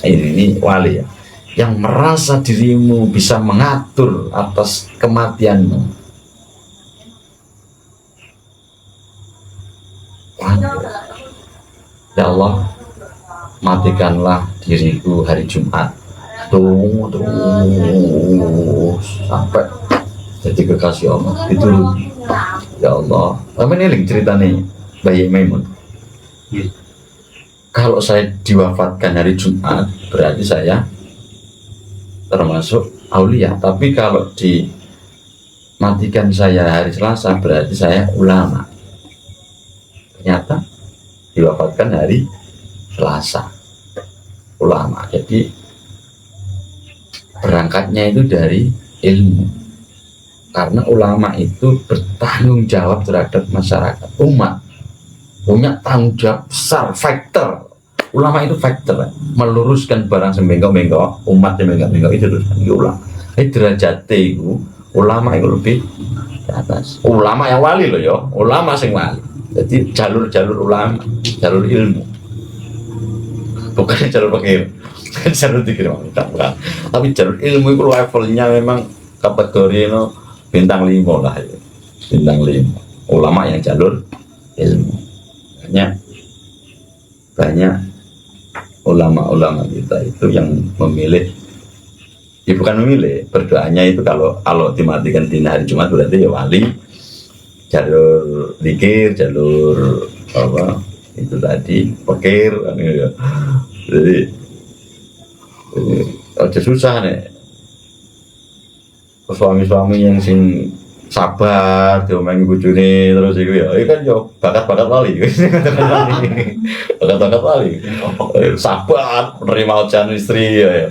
Speaker 1: ini wali ya, yang merasa dirimu bisa mengatur atas kematianmu. Ya Allah, matikanlah diriku hari Jumat. Terus sampai jadi kekasih Allah itu. Ya Allah, apa ini cerita nih Bayi Maimun. Kalau saya diwafatkan hari Jumat, berarti saya termasuk aulia. Tapi kalau dimatikan saya hari Selasa, berarti saya ulama. Ternyata diwafatkan hari Selasa, ulama. Jadi berangkatnya itu dari ilmu. Karena ulama itu bertanggung jawab terhadap masyarakat, umat, punya tanggung jawab besar, factor. Ulama itu factor, meluruskan barang sembengkok-bengkok, umat yang bengkok-bengkok itu terus ulama. Derajatnya itu ulama itu lebih di atas. Ulama yang wali loh ya, ulama sing wali. Jadi jalur ulama, jalur ilmu, bukan jalur fakir, bukan jalur dikirim, bukan. Tapi jalur ilmu itu levelnya memang kategori no bintang 5 lah ya. Bintang 5 ulama yang jalur ilmu. Banyak ulama-ulama kita itu yang memilih, ya bukan memilih, berdoanya itu kalau dimatikan di hari Jumat berarti ya wali, jalur zikir, jalur apa itu tadi fakir ya. Jadi aja susah nih suami-suami yang sing sabar diomongi bojone terus iku ya kan yo bakat-bakat wali. Bakat-bakat wali. Sabar menerima ujian istri ya.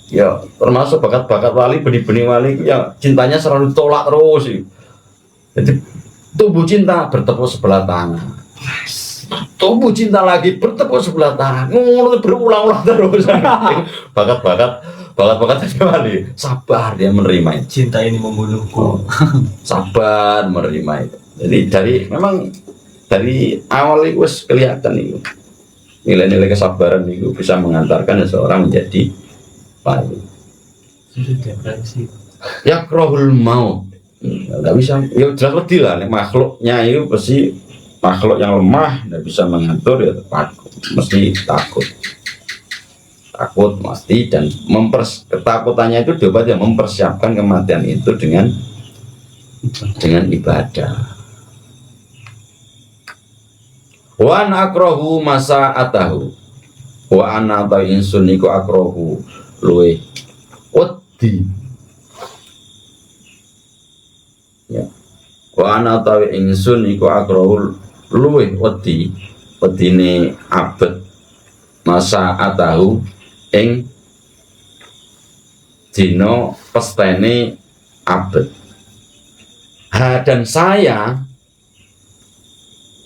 Speaker 1: Ya termasuk bakat-bakat wali, benih-benih wali yang cintanya selalu ditolak terus. Jadi tumbuh cinta bertepuk sebelah tangan. Tumbuh cinta lagi bertepuk sebelah tangan. Ngono berulang-ulang terus. Bakat-bakat wali, sabar dia menerima itu.
Speaker 4: Cinta ini membunuhku.
Speaker 1: Sabar menerima itu. Jadi dari awal itu kelihatan itu. Nilai-nilai kesabaran itu bisa mengantarkan seseorang menjadi wali.
Speaker 4: depresi.
Speaker 1: Yakrahul maut. Nggak bisa, ya jelas wedi lah. Nek makhluknya itu pasti makhluk yang lemah, nggak bisa mengatur ya takut, mesti takut, mati dan ketakutannya itu diobati, mempersiapkan kematian itu dengan ibadah. Wa an akrahu masa atahu wa ana ta insun iku akrahu luwe wedi ya wa ana ta insun iku akrahu luwe wedine abet masa atahu ing dina pestene abet. Dan saya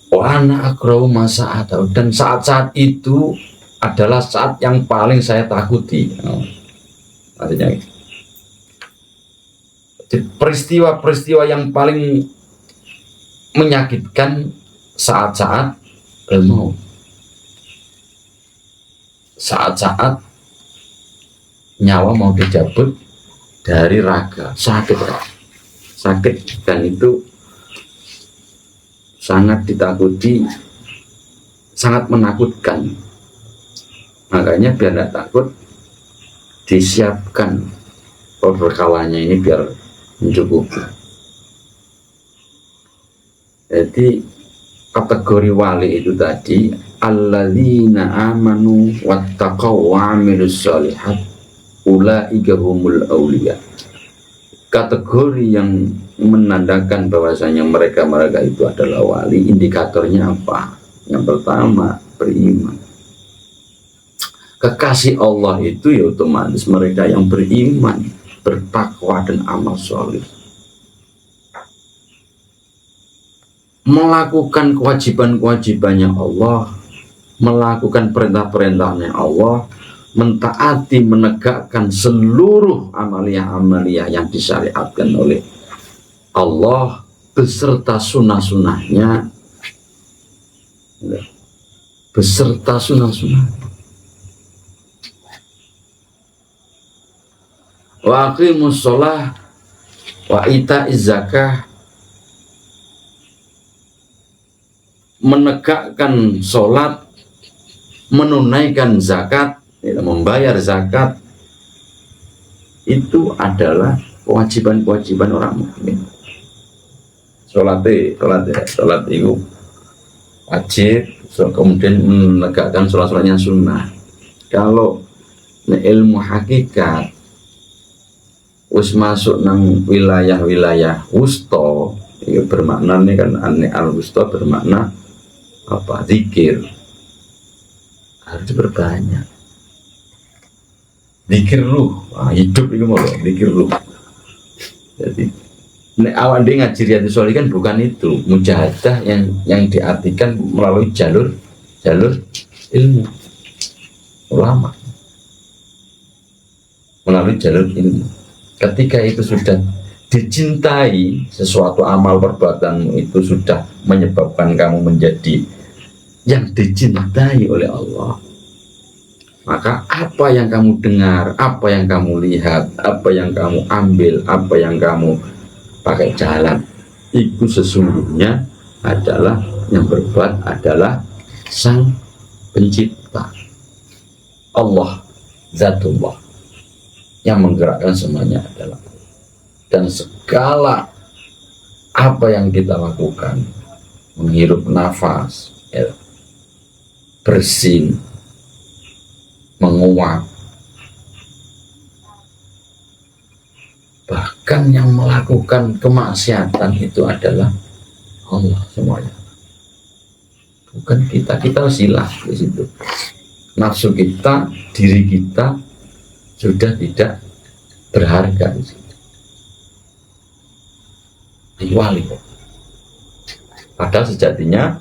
Speaker 1: wana akrau masa atau dan saat-saat itu adalah saat yang paling saya takuti. Artinya peristiwa-peristiwa yang paling menyakitkan saat-saat maut, saat-saat nyawa mau dicabut dari raga, sakit dan itu sangat ditakuti, sangat menakutkan. Makanya biar tidak takut, disiapkan perkalanya ini biar mencukupi. Jadi kategori wali itu tadi alladzina amanu wattaqaw wa amilus shalihat ulaika humul auliya. Kategori yang menandakan bahwasanya mereka itu adalah wali. Indikatornya apa? Yang pertama, beriman. Kekasih Allah itu ya otomatis mereka yang beriman, bertakwa dan amal soleh, melakukan kewajiban-kewajibannya Allah, melakukan perintah-perintahnya Allah, mentaati, menegakkan seluruh amalia-amalia yang disyariatkan oleh Allah beserta sunnah-sunnahnya, beserta sunnah-sunnah. Wa aqimus sholah wa ita'iz zakah, menegakkan sholat, menunaikan zakat, membayar zakat, itu adalah kewajiban-kewajiban orang mukmin. Sholat itu wajib, kemudian menegakkan sholat-sholatnya sunnah. Kalau ilmu hakikat wis masuk nang wilayah-wilayah wusta, itu bermakna ini kan al-wusta bermakna apa? Zikir. Harus berbanyak. Zikir ruh, hidup itu mau zikir ruh. Jadi awal dia ngaji Riyadhus Shalihin bukan itu, mujahadah yang diartikan melalui jalur ilmu ulama, melalui jalur ilmu. Ketika itu sudah dicintai, sesuatu amal perbuatanmu itu sudah menyebabkan kamu menjadi yang dicintai oleh Allah, maka apa yang kamu dengar, apa yang kamu lihat, apa yang kamu ambil, apa yang kamu pakai jalan, itu sesungguhnya adalah yang berbuat adalah Sang Pencipta, Allah, Zatullah, yang menggerakkan semuanya adalah. Dan segala apa yang kita lakukan, menghirup nafas, ya, bersin, menguap, bahkan yang melakukan kemaksiatan itu adalah Allah semuanya, bukan kita. Kita silah di situ. Nafsu kita, diri kita sudah tidak berharga di situ. Wali. Padahal sejatinya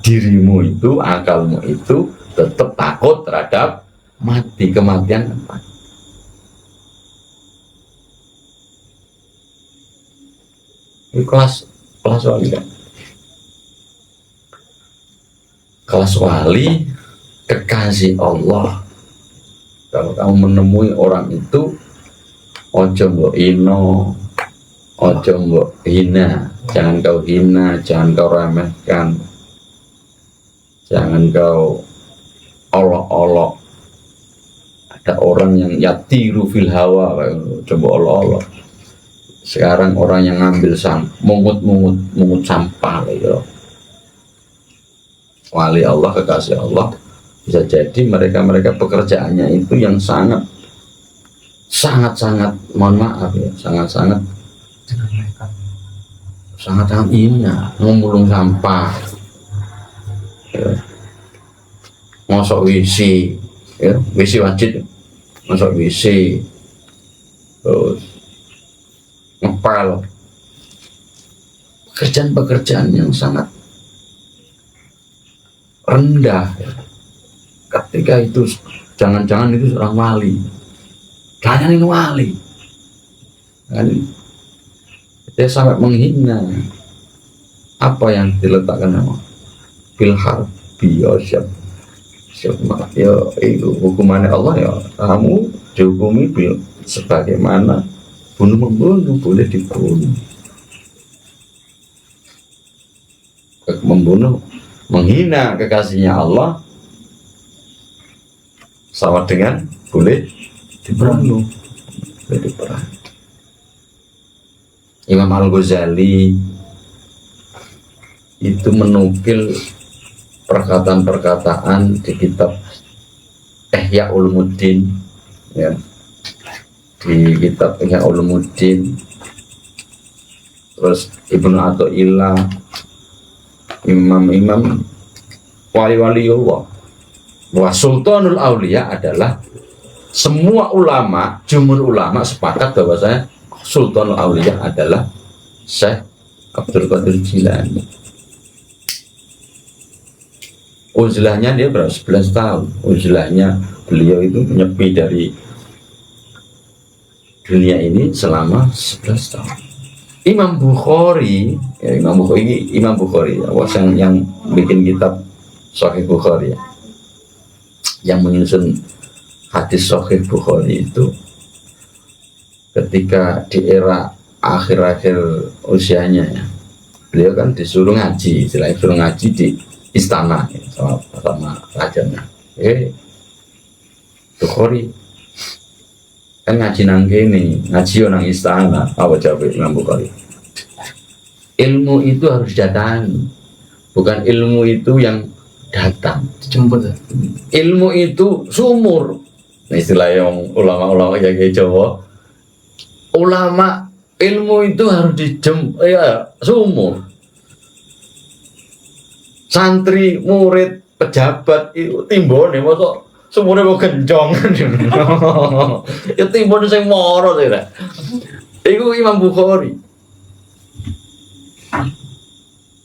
Speaker 1: dirimu itu, akalmu itu tetap takut terhadap mati, kematian tempat. Ini kelas wali kan? Kelas wali, kekasih Allah. Kalau kamu menemui orang itu, ojo mbok ino, ojo mbok hina, jangan kau hina, jangan kau remehkan, jangan kau olok-olok. Ada orang yang yatiru fil hawa, coba olok-olok. Sekarang orang yang ngambil mungut sampah gitu. Wali Allah, kekasih Allah, bisa jadi mereka pekerjaannya itu yang sangat mohon maaf ya, sangat hina, memulung sampah, ya. Ngosok WC, ya, WC wajib, ngosok WC, terus ngepel, pekerjaan yang sangat rendah, ya. Ketika itu jangan-jangan itu seorang wali, jangan ini wali, kan? Dia sampai menghina apa yang diletakkan nama bilhar biosep, ya itu hukumannya Allah ya, kamu dihukumi bil sebagaimana bunuh membunuh, boleh dibunuh, membunuh, menghina kekasihnya Allah sama dengan boleh dibunuh, boleh diperang. Imam Al-Ghazali itu menukil perkataan-perkataan di kitab Ihya Ulumuddin, ya, di kitab Ihya Ulumuddin. Terus Ibnu Athaillah, imam-imam wali-wali Allah, bahwa Sultanul Aulia adalah semua ulama, jumhur ulama sepakat bahwasanya Sultanul Aulia adalah Syekh Abdul Qadir Jilani. Uzlahnya dia berapa? 11 tahun. Uzlahnya beliau itu menyepi dari dunia ini selama 11 tahun. Imam Bukhari, ya, Imam Bukhari ya, yang bikin kitab Sahih Bukhari ya, yang menyusun hadis Sahih Bukhari itu, ketika di era akhir-akhir usianya ya, beliau kan disuruh ngaji, istilahnya disuruh ngaji di istana ya, sama rajanya. Bukhari kan ngaji nang kene, ngaji nang istana. Apa jawab Imam Bukhari? Ilmu itu harus datang, bukan ilmu itu yang datang
Speaker 4: dijemput ya.
Speaker 1: Ilmu itu sumur. Nah, istilah yang ulama-ulama yang Jawa, ulama ilmu itu harus sumur. Santri, murid, pejabat itu timbone mosok sumure kok gencong. Ya timbone sing moro sih. Iku Imam Bukhari.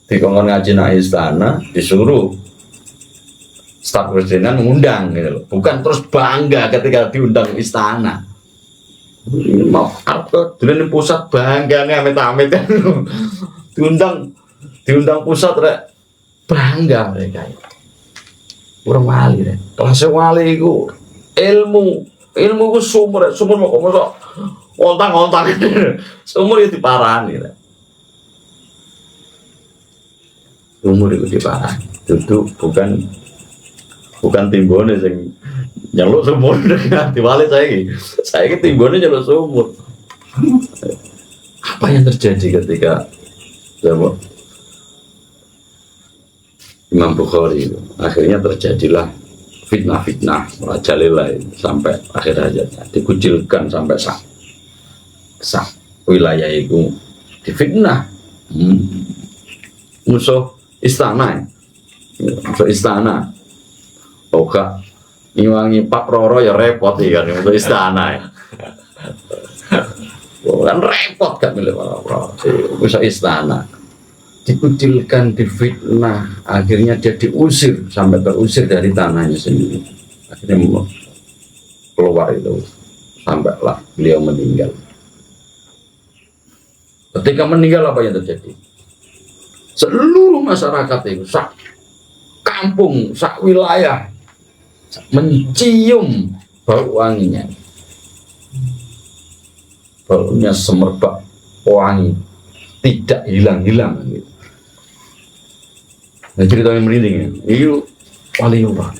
Speaker 1: Dikongkon ngaji nang istana, disuruh staf presidenan mengundang gitu loh. Bukan terus bangga ketika diundang istana. Ini mau apa? Dulu pusat bangga nih amit-amit kan. diundang pusat rek bangga mereka. Kurang wali rek. Kelas wali itu ilmu ku sumur mau kok ontang-ontang. Sumur itu diparani rek. Sumur itu diparani. Itu bukan timbone sing nyeluk sumur diwali saya timbone nyeluk sumur. Apa yang terjadi ketika Imam Bukhari itu akhirnya terjadilah fitnah merajalela sampai akhir hayatnya, dikucilkan sampai sah wilayah itu difitnah. Musuh istana Oka ngiwangi Pak Roro ya repot ya kan untuk istana ya. Kan repot kan milih Pak Roro. Bisa istana dikucilkan, difitnah, akhirnya dia diusir sampai terusir dari tanahnya sendiri. Akhirnya keluar itu sampailah beliau meninggal. Ketika meninggal apa yang terjadi? Seluruh masyarakat itu, sak kampung, sak wilayah mencium bau wanginya. baunya semerbak wangi, tidak hilang-hilang gitu. Nah, ceritanya merinding ya, itu waliullah.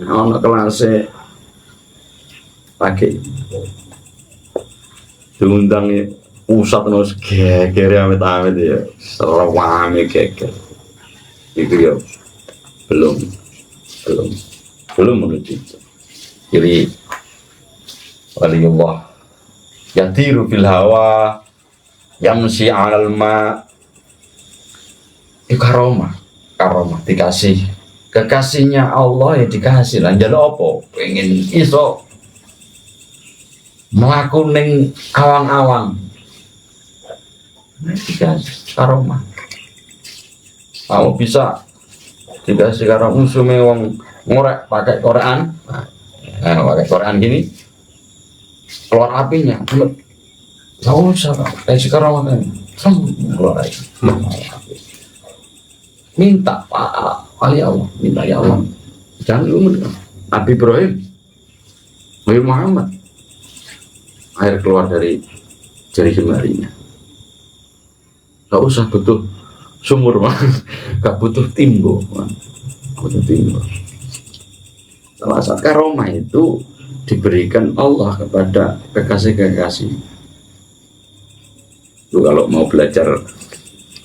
Speaker 1: Anak kelasnya pakai diundangnya pusat nus geger amit-amit ya, serawame geger. Itu ya belum menuju. Jadi waliullah yatiru fil hawa yamsi 'alal ma. Itu karomah dikasih kekasihnya Allah ya dikasih lah njaluk apa pengen iso mlaku ning awang-awang dikasih karomah. Kamu bisa dikasih karomah musuhnya wong ngorek pakai korean, pakai korean gini keluar apinya nggak usah kasih karomah kan keluar aja. Minta Pak wali Allah, minta ya Allah jangan lu Nabi Ibrahim, Nabi Muhammad, air keluar dari jari jemarinya, nggak usah butuh sumur mah, nggak butuh timbo, salah satu karomah itu diberikan Allah kepada kekasih-kekasih. Itu kalau mau belajar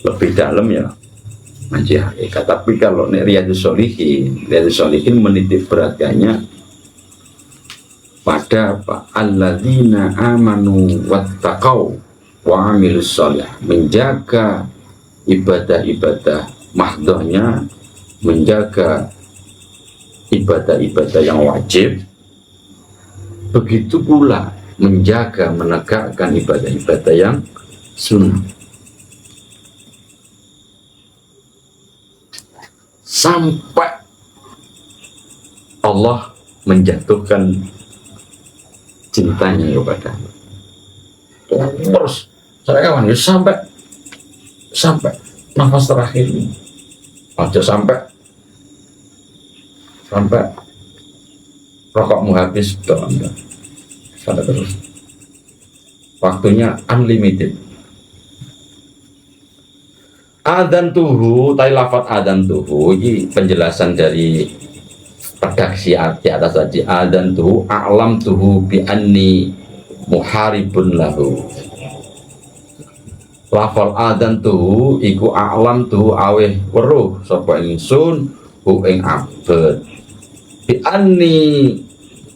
Speaker 1: lebih dalam ya ngaji hakikat. Tapi kalau Riyadhus Shalihin menitik beratkannya pada apa? Alladzina amanu wattaqau wa amilus sholih, menjaga ibadah-ibadah mahdhahnya, menjaga ibadah-ibadah yang wajib, begitu pula menjaga menegakkan ibadah-ibadah yang sunnah. Sampai Allah menjatuhkan cintanya kepada terus saya kawan sampai nafas terakhir ini aja sampai rokokmu habis sampai terus waktunya unlimited. Adzan tuhu, tai lafat adzan tuhu ini penjelasan dari redaksi di atas tadi. Adzan tuhu a'lam tuhu bi anni muharibun lahu. Lafal adzan tuhu iku a'lam tuhu aweh weruh sapa ingsun hu ing abad. Bi anni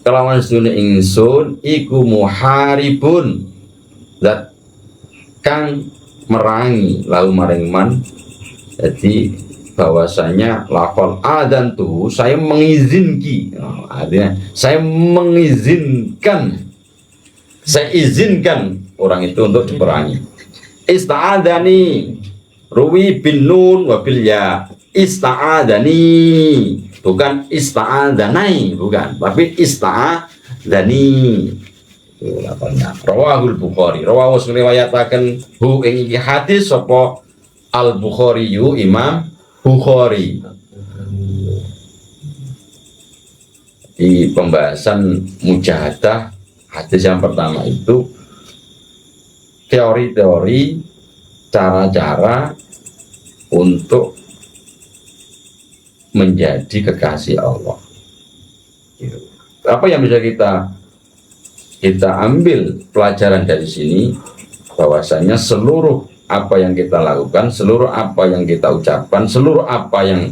Speaker 1: kelawan sedune ingsun iku muharibun zat kang merangi lalu maring man. Jadi bahwasanya lafal adzan tuh saya mengizinki, artinya saya izinkan orang itu untuk diperangi. Ista'adani ruwi bin nun wa bil ya. Ista'adani bukan ista'adanai, bukan, tapi ista'adani. Rawahul Bukhari, rawahu riwayataken hu ing iki hadis sapa Al Bukhari yu Imam Bukhari. Di pembahasan mujahadah hadis yang pertama itu teori-teori cara-cara untuk menjadi kekasih Allah. Apa yang bisa kita ambil pelajaran dari sini, bahwasanya seluruh apa yang kita lakukan, seluruh apa yang kita ucapkan, seluruh apa yang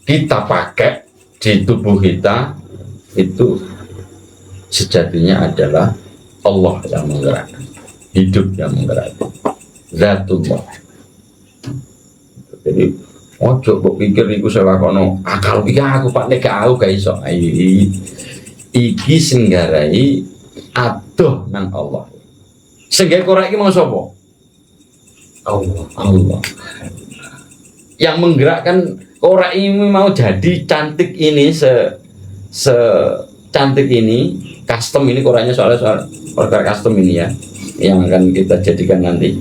Speaker 1: kita pakai di tubuh kita itu sejatinya adalah Allah yang menggerakkan, hidup yang menggerakkan, Zatullah. Jadi ojo kok pikir iku salah kono akal pikir aku Pak nek aku gak iso. Iki singgarai adoh nang Allah. Sehingga korek iki mau sapa? Allah. Yang menggerakkan korek ini mau jadi cantik ini cantik ini, custom ini koreknya soal korek custom ini ya, yang akan kita jadikan nanti.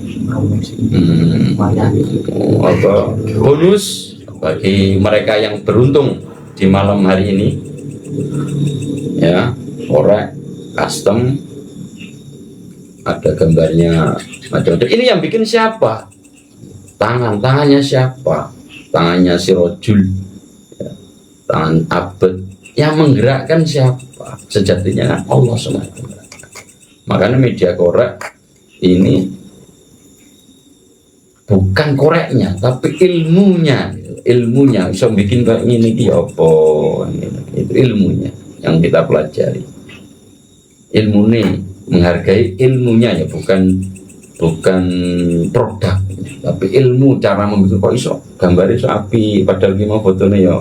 Speaker 1: Apa bonus bagi mereka yang beruntung di malam hari ini. Ya, korek custom, ada gambarnya macam-macam. Ini yang bikin siapa? Tangannya siapa? Tangannya si rojul, ya. Tangan abad. Yang menggerakkan siapa? Sejatinya kan Allah SWT. Makanya media korek ini bukan koreknya, tapi ilmunya bisa bikin kayak gini apa? Itu ilmunya yang kita pelajari. Ilmu nih menghargai ilmunya ya, bukan produk, tapi ilmu cara membuat. Kok iso gambar iso api padahal gimana fotonya ya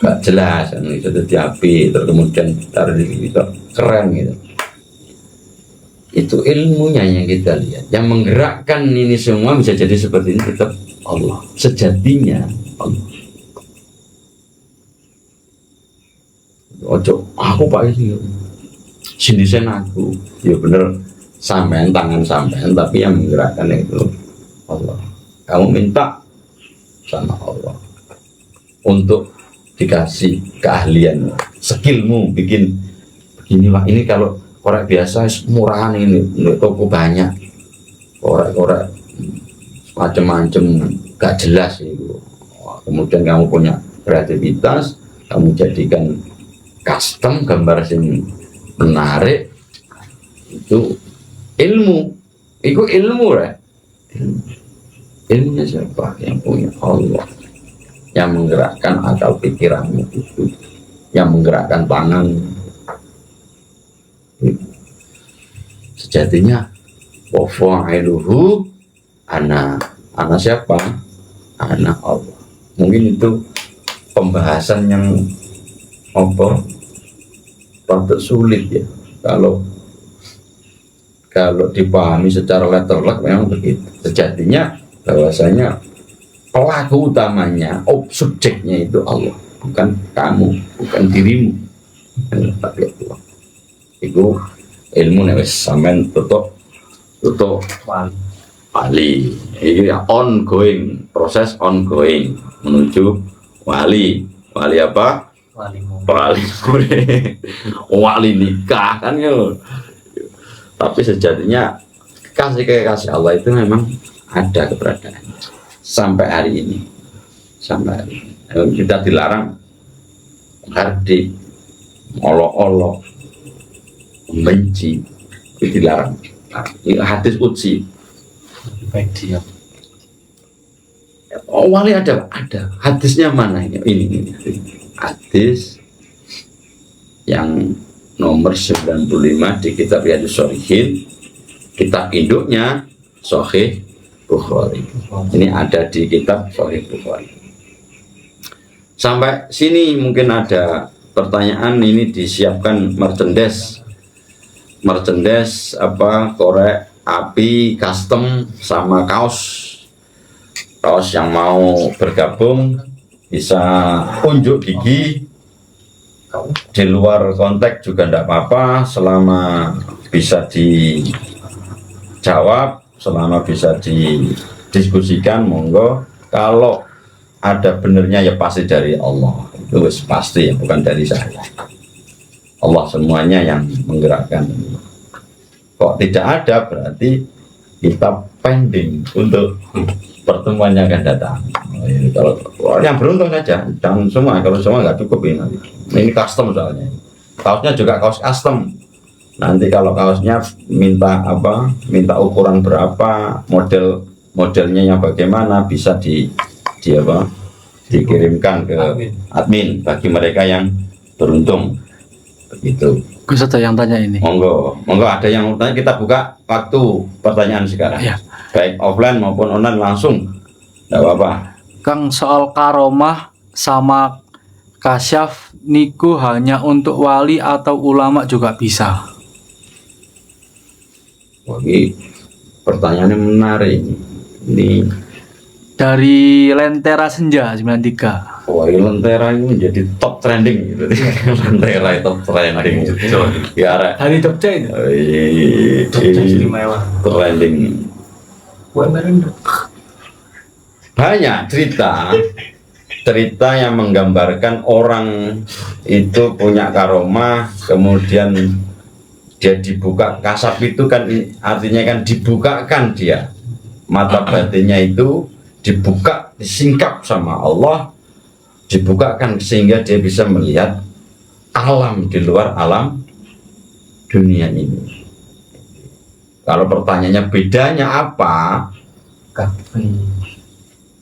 Speaker 1: gak jelas, itu jadi api terus kemudian taruh di situ keren gitu. Itu ilmunya yang kita lihat, yang menggerakkan ini semua bisa jadi seperti ini tetap Allah, sejatinya Allah. Ojo aku pak ini sindisan aku ya bener, sampean tangan sampean, tapi yang menggerakkan itu Allah. Kamu minta sama Allah untuk dikasih keahlian, skillmu bikin beginilah. Ini kalau korek biasa murahan, ini toko banyak korek macam-macam gak jelas itu. Kemudian kamu punya kreativitas, kamu jadikan custom gambar sing menarik, itu ilmu, itu ilmu ya. Ilmunya siapa? Yang punya Allah, yang menggerakkan akal pikiranmu itu, yang menggerakkan tangan. Sejatinya wa fa'iluhu ana siapa? Ana Allah. Mungkin itu pembahasan yang apa? Patut sulit ya kalau dipahami secara letterlek, memang begitu. Sejatinya bahwasanya pelaku utamanya, subjeknya itu Allah, bukan kamu, bukan dirimu, tapi Allah. Itu ilmu nih wis sampean tutup wali. Ini ya ongoing, proses ongoing menuju wali. Wali apa? Wali nikah kan ya. Tapi sejatinya kasih Allah itu memang ada keberadaan sampai hari ini. Kita dilarang hardi, olok-olok, membenci, itu dilarang. Ini hadis qudsi.
Speaker 4: Baik dia.
Speaker 1: Oh, wali ada hadisnya mana ini? Ini hadis yang nomor 95 di kitab Riyadhus Shalihin, kitab induknya Sahih Bukhari. Ini ada di kitab Sahih Bukhari. Sampai sini mungkin ada pertanyaan. Ini disiapkan merchandise apa, korek api custom sama kaos yang mau bergabung bisa unjuk gigi. Di luar konteks juga tidak apa-apa, selama bisa dijawab, selama bisa didiskusikan, monggo. Kalau ada benernya ya pasti dari Allah, itu pasti ya, bukan dari saya. Allah semuanya yang menggerakkan. Kok tidak ada, berarti kita pending untuk pertemuan yang akan datang. Kalau yang beruntung saja, jangan semua. Kalau semua nggak cukup ini. Ini custom soalnya. Kaosnya juga kaos custom. Nanti kalau kaosnya minta apa? Minta ukuran berapa? Modelnya yang bagaimana? Bisa dikirimkan ke admin bagi mereka yang beruntung. Begitu.
Speaker 2: Gus ada yang tanya ini.
Speaker 1: Monggo ada yang mau tanya, kita buka waktu pertanyaan sekarang.
Speaker 2: Ya.
Speaker 1: Baik offline maupun online langsung. Tidak apa-apa.
Speaker 2: Kang, soal karomah sama kasyaf niku hanya untuk wali atau ulama juga bisa?
Speaker 1: Wah, pertanyaannya menarik ini.
Speaker 2: Dari Lentera Senja 93.
Speaker 1: Wah, Lentera itu menjadi top trending gitu. Lentera top trending. Ya,
Speaker 2: Hari Jogja itu.
Speaker 4: Istimewa.
Speaker 1: Trending. Banyak cerita yang menggambarkan orang itu punya karomah, kemudian dia dibuka. Kasaf itu kan artinya kan dibukakan dia, mata batinnya itu dibuka, disingkap sama Allah, dibukakan sehingga dia bisa melihat alam di luar alam dunia ini. Kalau pertanyaannya bedanya apa?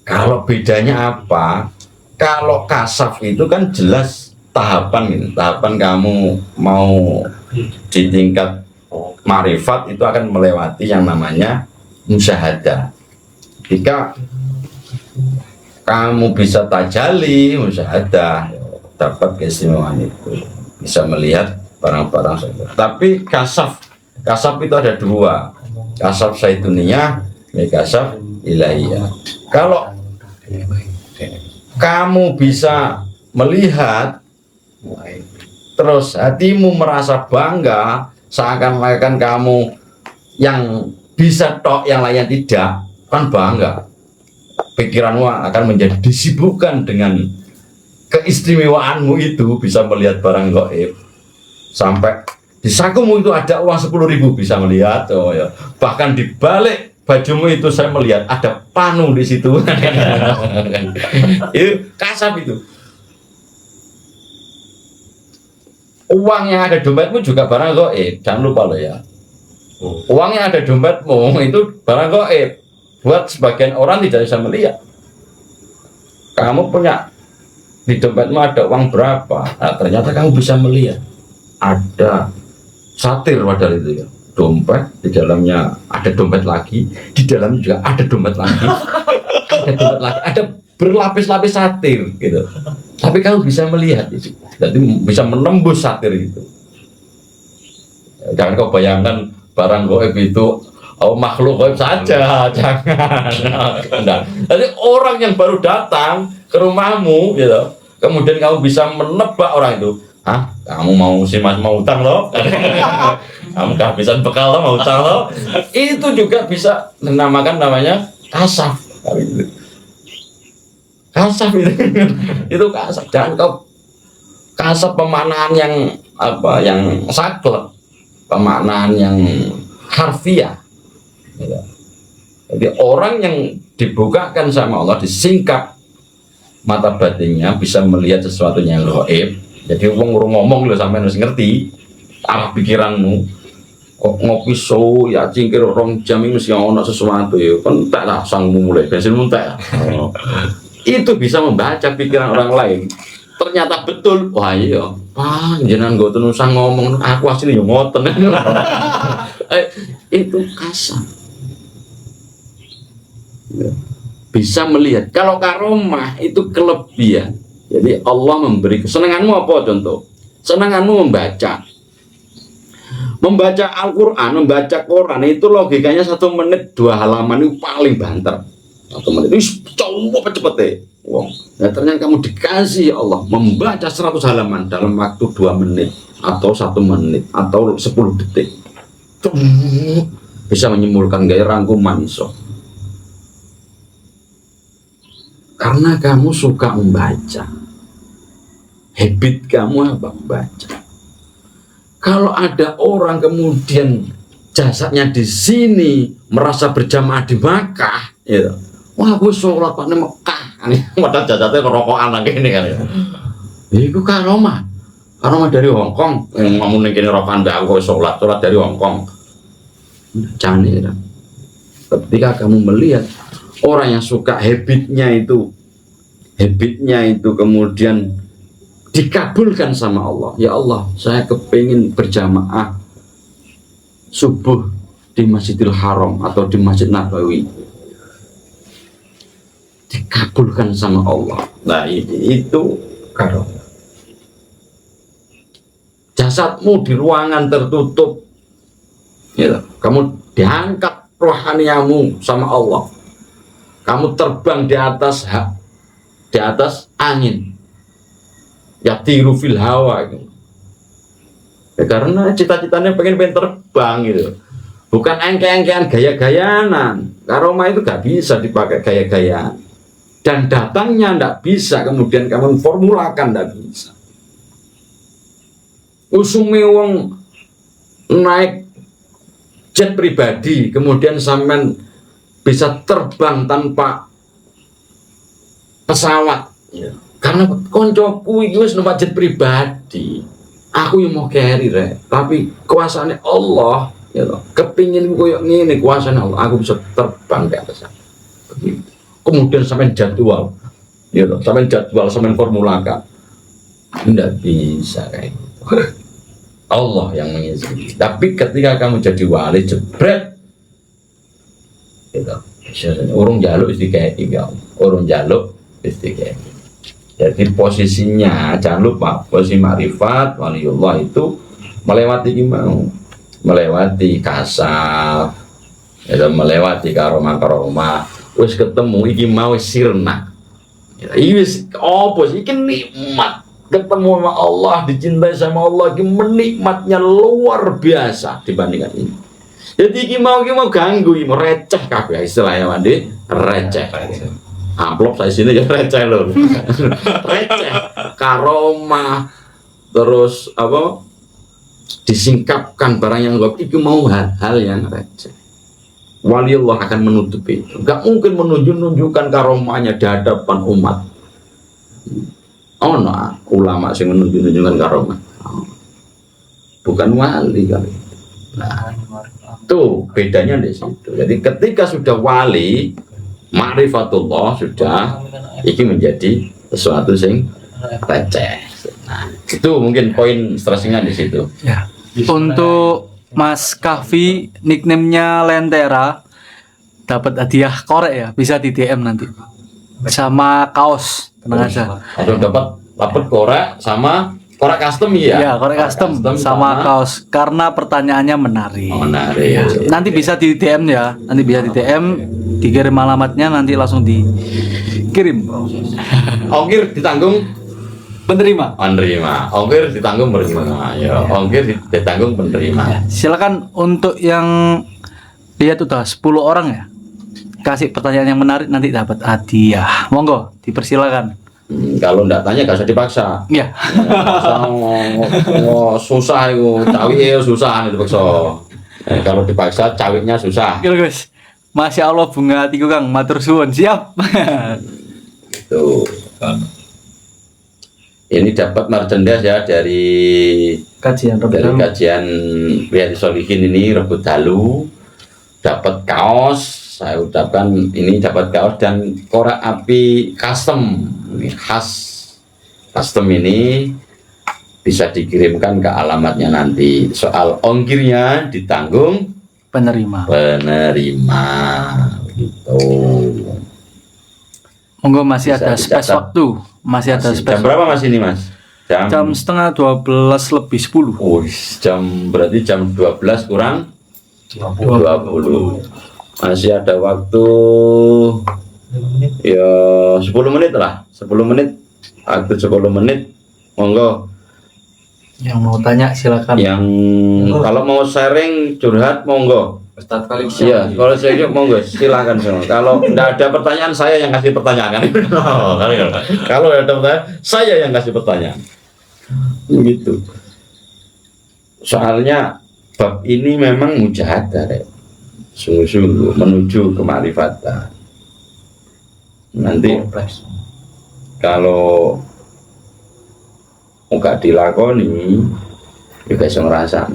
Speaker 1: Kalau bedanya apa? Kalau kasaf itu kan jelas tahapan gitu. Tahapan kamu mau di tingkat marifat itu akan melewati yang namanya musyahadah. Jika kamu bisa tajali musyahadah, dapat keistimewaan itu, bisa melihat barang-barang saja. Tapi kasaf itu ada dua, kasaf syaituniyah, kasaf ilahiyah. Kalau kamu bisa melihat terus hatimu merasa bangga, seakan-akan kamu yang bisa tok, yang lainnya tidak, kan bangga. Pikiranmu akan menjadi disibukkan dengan keistimewaanmu itu, bisa melihat barang gaib. Sampai di sakumu itu ada uang 10.000 bisa melihat, oh ya. Bahkan di balik bajumu itu saya melihat ada panu di situ. Itu kasaf itu. Uang yang ada dompetmu juga barang gaib, jangan lupa loh ya. Uang yang ada dompetmu itu barang gaib. Buat sebagian orang tidak bisa melihat. Kamu punya di dompetmu ada uang berapa? Nah, ternyata kamu bisa melihat. Ada satir padahal itu ya. Dompet, di dalamnya ada dompet lagi, di dalamnya juga ada dompet lagi, ada dompet lagi, ada berlapis-lapis satir gitu. Tapi kamu bisa melihat itu, jadi bisa menembus satir itu. Jangan kau bayangkan barang gaib itu makhluk gaib saja, jangan. Nah, jadi orang yang baru datang ke rumahmu, gitu, kemudian kamu bisa menebak orang itu. Kamu mau mas mau utang loh? Kamu kehabisan bekal lo, mau utang lo? Itu juga bisa namanya kasaf. Kasaf itu, itu kasaf. Jangan kau kasaf pemaknaan yang yang saklek, pemaknaan yang harfiah. Jadi orang yang dibukakan sama Allah, disingkap mata batinnya, bisa melihat sesuatu yang gaib. Jadi ngomong lo sampai harus ngerti arah pikiranmu. Kok ngopi so ya cingkir 2 jam ini mesti ono sesuatu ya kan tak lah sangmu mulai bensin muntah. Itu bisa membaca pikiran orang lain. Ternyata betul. Wah iya, jenengan gue tenusang ngomong aku asli yo ngoten. Itu kasar. Bisa melihat. Kalau karomah itu kelebihan. Jadi Allah memberi kesenanganmu apa contoh? Senanganmu membaca. Membaca Al-Quran, membaca Quran itu logikanya 1 menit 2 halaman itu paling banter. 1 menit itu coba cepet wong. Nah, ternyata kamu dikasih Allah membaca 100 halaman dalam waktu 2 menit atau 1 menit atau 10 detik. Bisa menyimpulkan gaya rangkuman so. Karena kamu suka membaca. Habit kamu apa? Membaca. Kalau ada orang kemudian jasadnya di sini merasa berjamaah di Makkah, ya. Wah, aku sholat di Mekah. Padahal jasadnya kerokokan lagi ini kan ya. Itu karomah dari Hongkong. Ngomong ini rokokan aku sholat dari Hongkong. Jangan ya. Ketika kamu melihat orang yang suka habitnya itu kemudian dikabulkan sama Allah. Ya Allah, saya kepingin berjamaah subuh di Masjidil Haram atau di Masjid Nabawi. Dikabulkan sama Allah. Nah, itu karomah. Jasadmu di ruangan tertutup, ya, kamu diangkat rohaniamu sama Allah. Kamu terbang di atas angin. Ya tiru fil hawa gitu. Ya, karena cita-citanya pengen terbang gitu. Bukan engke-engkean gaya-gayanan. Karomah itu gak bisa dipakai gaya-gayaan. Dan datangnya ndak bisa kemudian kamu formulakan, ndak bisa. Usume wong naik jet pribadi, kemudian sampean bisa terbang tanpa pesawat. Ya. Karena koncoku iki wis numpak jet pribadi. Aku yang mau carry rek, tapi kuasane Allah, ya toh. Kepingin koyo ngene kuasane Allah, aku bisa terbang ke atas. Begitu. Kemudian sampean jadwal. Ya toh, sampean jadwal, sampean formulakan. Tidak bisa kayak gitu. Allah yang mengizinkan. Tapi ketika kamu jadi wali jebret, gitu. Urung jaluk istiqai ya. Urung jaluk istiqai. Jadi posisinya jangan lupa posisi makrifat waliullah itu melewati gimana? Melewati kasaf, ya, melewati karomah. Wis ketemu iki mau sirna. Iki wis opo sih? Iki nikmat. Ketemu sama Allah, dicintai sama Allah, ini menikmatnya luar biasa dibandingkan ini. Jadi ini mau ganggu, ini mau receh kabeh istilahnya mandi, receh. Amplop saya sini ya receh loh. Receh, karomah, terus apa? Disingkapkan barang yang goib, itu mau hal-hal yang receh. Wali Allah akan menutupi itu. Gak mungkin menunjukkan karomahnya di hadapan umat. Oh no, ulama sing menunjukkan karomah. Bukan wali kali. Nah, tuh bedanya di situ. Jadi ketika sudah wali, ma'rifatullah sudah, ini menjadi sesuatu sing receh. Nah, itu mungkin poin stressingnya di situ.
Speaker 2: Ya. Untuk Mas Kahfi, nickname-nya Lentera, dapat hadiah korek ya, bisa di DM nanti. Sama kaos, tenang aja.
Speaker 1: Atau dapat korek sama korek custom ya?
Speaker 2: Iya, korek custom sama kaos karena pertanyaannya menarik.
Speaker 1: Menarik.
Speaker 2: Ya. Nanti bisa di DM ya, nanti bisa di DM, dikirim alamatnya nanti langsung dikirim.
Speaker 1: Ongkir ditanggung
Speaker 2: Penerima.
Speaker 1: Ongkir ditanggung penerima. Ya, ongkir ditanggung penerima.
Speaker 2: Silakan untuk yang lihat udah 10 orang ya. Kasih pertanyaan yang menarik nanti dapat hadiah. Monggo, dipersilakan.
Speaker 1: Kalau enggak tanya gak usah dipaksa.
Speaker 2: Iya.
Speaker 1: Susah itu, cawi susah itu dipaksa. Kalau dipaksa cawiknya susah.
Speaker 2: Oke, guys. Masya Allah bunga hatiku Kang, matur suwun. Siap.
Speaker 1: Tuh. Ini dapat merchandise ya dari
Speaker 2: Kajian
Speaker 1: kajian Riyadhus Shalihin ini Rebut Dalu. Dapat kaos. Saya ucapkan ini dapat kaos dan korek api custom. Ini khas custom ini bisa dikirimkan ke alamatnya nanti. Soal ongkirnya ditanggung
Speaker 2: penerima
Speaker 1: gitu.
Speaker 2: Monggo masih
Speaker 1: Bisa
Speaker 2: ada space
Speaker 1: dicatat.
Speaker 2: waktu. Masih ada space.
Speaker 1: Jam berapa mas ini mas?
Speaker 2: Jam setengah 12 lebih 10.
Speaker 1: Berarti jam 12 kurang 20. Masih ada waktu ya 10 menit lah. 10 menit. Waktu 10 menit. Monggo.
Speaker 2: Yang mau tanya silakan.
Speaker 1: Yang kalau mau sharing curhat monggo.
Speaker 4: Ustadz kali
Speaker 1: Iya, kalau saya monggo silakan semua. Kalau tidak ada pertanyaan saya yang kasih pertanyaan. Kalau ada pertanyaan saya yang kasih pertanyaan. Begitu. Soalnya bab ini memang mujahadah, Rek. Sungguh-sungguh menuju kemarifatan. Nanti kalau enggak dilakoni juga bisa ngerasa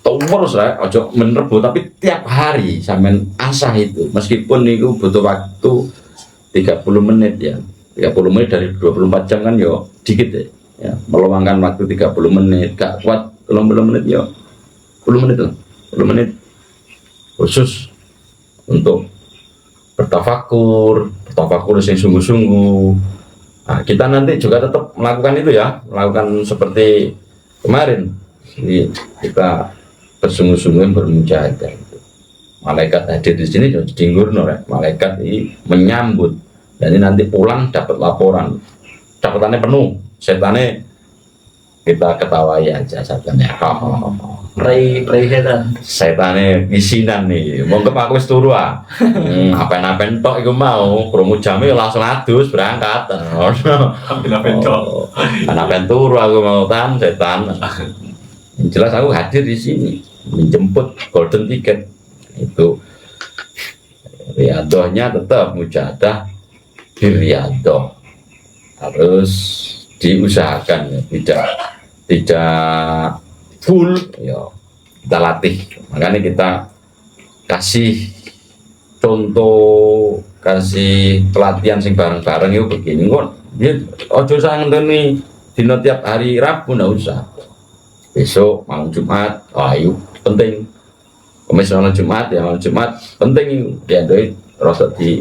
Speaker 1: terus lah, ojo menerbu tapi tiap hari sampean asah itu meskipun itu butuh waktu 30 menit ya 30 menit dari 24 jam kan yo dikit ya meluangkan waktu 30 menit gak kuat 30 menit yo 10 menit lah 10 menit khusus untuk bertafakur yang sungguh-sungguh. Nah, kita nanti juga tetap melakukan itu ya, melakukan seperti kemarin. Jadi kita bersungguh-sungguh bermujahadah. Malaikat hadir di sini jadi dinggurno ya. Malaikat ini menyambut. Dan ini nanti pulang dapat laporan. Dapatannya penuh, setannya kita ketawain aja setannya.
Speaker 3: Pray setan.
Speaker 1: Setane isinan nih, monggo aku wis turu ah. Apen-apen tok iku mau, krungu jame langsung adus berangkat.
Speaker 4: Apen-apen tok.
Speaker 1: Apen turu aku mau setan. Yang jelas aku hadir di sini menjemput golden ticket itu. Riadohnya tetap mujahadah birriadoh, harus diusahakan ya, tidak full ya, kita latih. Makanya kita kasih contoh, kasih pelatihan sing bareng-bareng itu begini kon. Dia ojo saya ngenteni dino tiap hari Rabu nggak usah. Besok malam Jumat, ayo penting. Kamis malam Jumat ya, malam Jumat penting ya, doi rasa di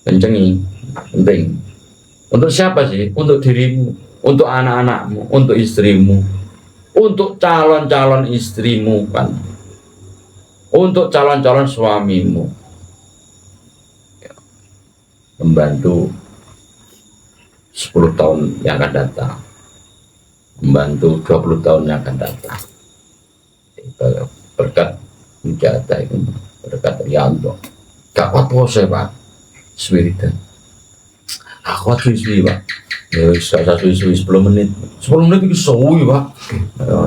Speaker 1: kencengi penting. Untuk siapa sih? Untuk dirimu, untuk anak-anakmu, untuk istrimu, untuk calon-calon istrimu kan, untuk calon-calon suamimu, membantu 10 tahun yang akan datang, membantu 20 tahun yang akan datang. Berkat mujahadah itu, berkat riadoh. Gak kuat puasa Pak, spiritan. Aku kuat suwi Pak. Ya saya suwi 10 menit. 10 menit itu suwi Pak.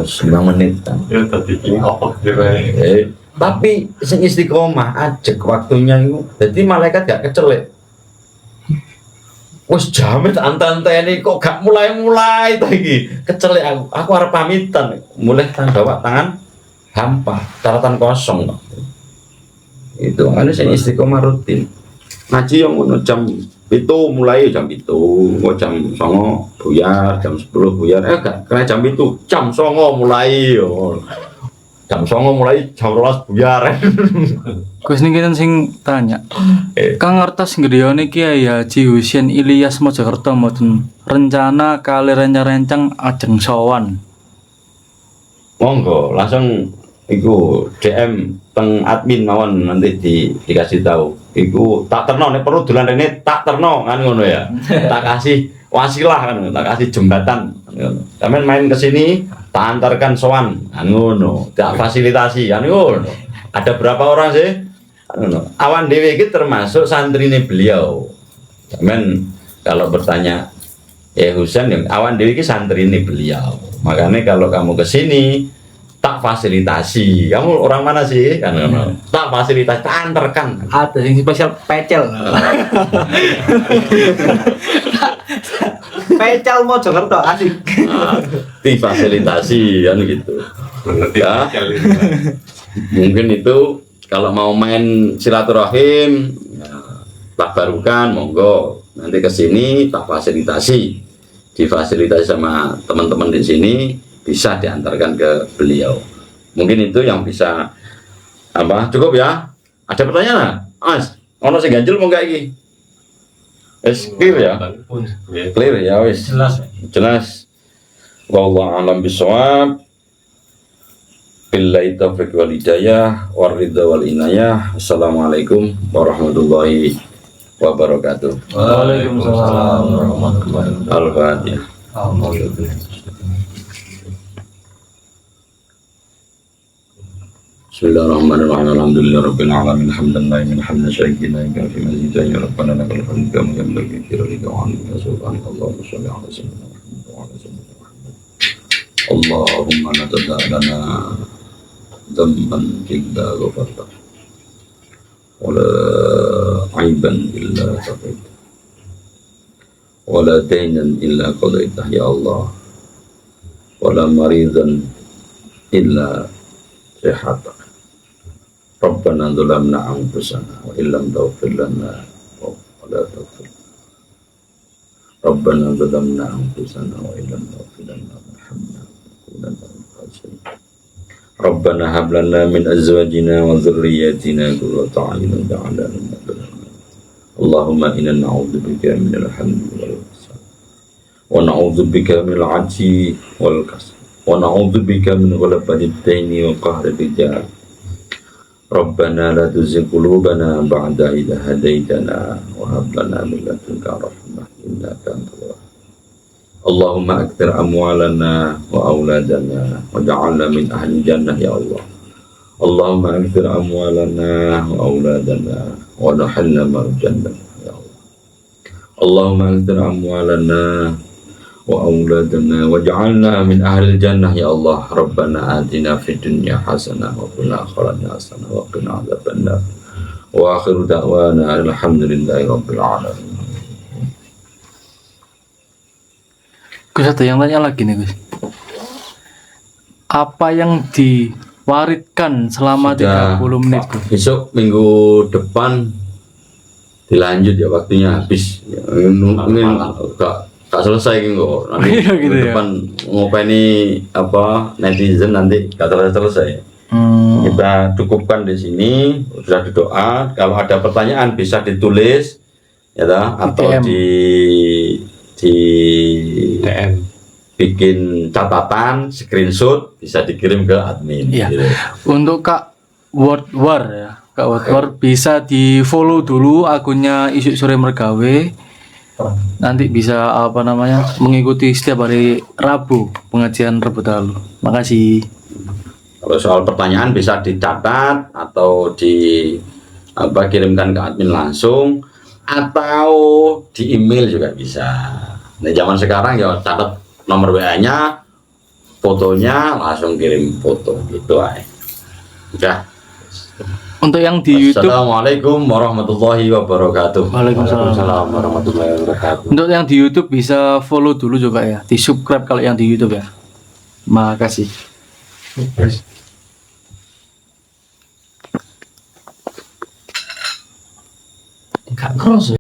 Speaker 1: 9 menit.
Speaker 5: Ya tadi ini apa kira?
Speaker 1: Tapi sing istiqomah ajek waktunya itu. Jadi malaikat gak kecelek. Wes jamet antanteni kok gak mulai-mulai tadi. Kecelek aku. Aku arep pamitan. Mulai bawa tangan hampa, catatan kosong. Itu kan saya istiqomah rutin. Ngaji yang ngono jam itu mulai jam itu, jam 09.00 buyar, jam 10 buyar. Gak kena jam itu, jam 09.00 mulai. Jam 09.00 mulai, jam 12 buyar.
Speaker 2: Gus niki sing tanya. Kang ngertos gedheone Kiai Haji Husein Ilyas Mojokerto mboten rencana kali rencang ajeng sowan.
Speaker 1: Monggo langsung iku DM teng admin mawon nanti dikasih tahu. Iku tak terno nek perlu dolan rene tak terno kan ngono ya. Tak kasih wasilah kan, tak kasih jembatan kan ngono. Sampeyan main ke sini tak antarkan sowan kan ngono. Tak fasilitasi kan ngono. Ada berapa orang sih? Kan ngono. Awan dhewe iki termasuk santrine beliau. Sampeyan kalau bertanya Husein awan dhewe iki santrine beliau. Makanya kalau kamu ke sini tak fasilitasi. Kamu orang mana sih? Kan tak fasilitasi, tak antarkan.
Speaker 3: Ada yang spesial pecel. Pecel Mojokerto asik.
Speaker 1: Difasilitasi kan gitu. Ya. Mungkin itu kalau mau main silaturahim, tak barukan monggo. Nanti ke sini tak fasilitasi. Difasilitasi sama teman-teman di sini, bisa diantarkan ke beliau. Mungkin itu yang bisa apa? Cukup ya? Ada pertanyaan? Mas, ono sing ganjel mau gak iki? Wis clear ya? Clear ya wis. Jelas. Wallahu a'lam bishawab. Billahi taufiq wal hidayah war ridha wal inayah. Assalamualaikum warahmatullahi wabarakatuh.
Speaker 2: Waalaikumsalam warahmatullahi wabarakatuh.
Speaker 1: Al-Fatihah. Bismillahirrahmanirrahim. Alhamdulillahirabbil alamin. Hamdalillah min hamdan syakina ka fi mazidina ya rabbana lakal hamdu kama yanbaghi li rabbika wa anka subhanallah wa shalli ala sayyidina Muhammad wa ala sayyidina Muhammad. Allahumma la tada' lana dhanban illa ghafarta wa la 'aiban illa tafaita wa la daynan illa qadaita ya Allah wa la maridan illa sihata. Rabbana dzalamna anfusana wa illam taghfir lana wa la taghfir. Rabbana dzalamna anfusana wa illam taghfir lana warhamna lanakunanna minal khasirin. Rabbana hab lana min azwajina wa dhurriyyatina qurrata a'yunin waj'alna lil muttaqin. Allahumma inna na'udzubika minal hammi wal kasal wa na'udzubika minal 'ajzi wal kasal wa na'udzubika min ghalabati ad-daini wa qahri rijal. Rabbana la tuzigh qulubana ba'da idh hadaitana wa hab lana min ladunka rahmah innaka antal wahhab. Allahumma akthir amwalana wa auladana waj'alna min ahli jannah ya Allah. Allahumma akthir amwalana wa auladana wa adkhilna ma'al jannah ya Allah. Allahumma akthir amwalana وأولادنا واجعلنا من أهل الجنة يا الله ربنا آتنا في الدنيا حسنة وفي الآخرة حسنة وقنا عذاب النار وآخر دعوانا الحمد لله رب العالمين.
Speaker 2: Gus, ada yang tanya lagi nih Gus. Apa yang diwaritkan selama
Speaker 1: Sudah,
Speaker 2: 30 menit Gus?
Speaker 1: besok minggu depan dilanjut ya, waktunya habis ya, mungkin gak selesai kok nanti
Speaker 2: Iya, gitu
Speaker 1: minggu
Speaker 2: ya.
Speaker 1: depan ngopeni apa netizen nanti gak selesai. Kita cukupkan di sini, sudah doa. Kalau ada pertanyaan bisa ditulis ya toh, atau
Speaker 2: DM.
Speaker 1: di
Speaker 5: DM.
Speaker 1: bikin catatan, screenshot bisa dikirim ke admin.
Speaker 2: Iya.
Speaker 1: Gitu.
Speaker 2: Untuk Kak Wordwar ya, Kak Wordwar bisa di follow dulu akunnya Isu Sore Mergawe. Nanti bisa apa namanya mengikuti setiap hari Rabu pengajian Rabu Dalu. Makasih.
Speaker 1: Kalau soal pertanyaan bisa dicatat atau kirimkan ke admin langsung atau di email juga bisa. Nah, zaman sekarang ya catat nomor WA-nya, fotonya langsung kirim foto gitu aja. Udah.
Speaker 2: Untuk yang di YouTube,
Speaker 1: Assalamualaikum warahmatullahi wabarakatuh.
Speaker 2: Waalaikumsalam.
Speaker 5: Waalaikumsalam warahmatullahi wabarakatuh.
Speaker 2: Untuk yang di YouTube bisa follow dulu juga ya, di subscribe kalau yang di YouTube ya. Makasih.
Speaker 4: Gak cross.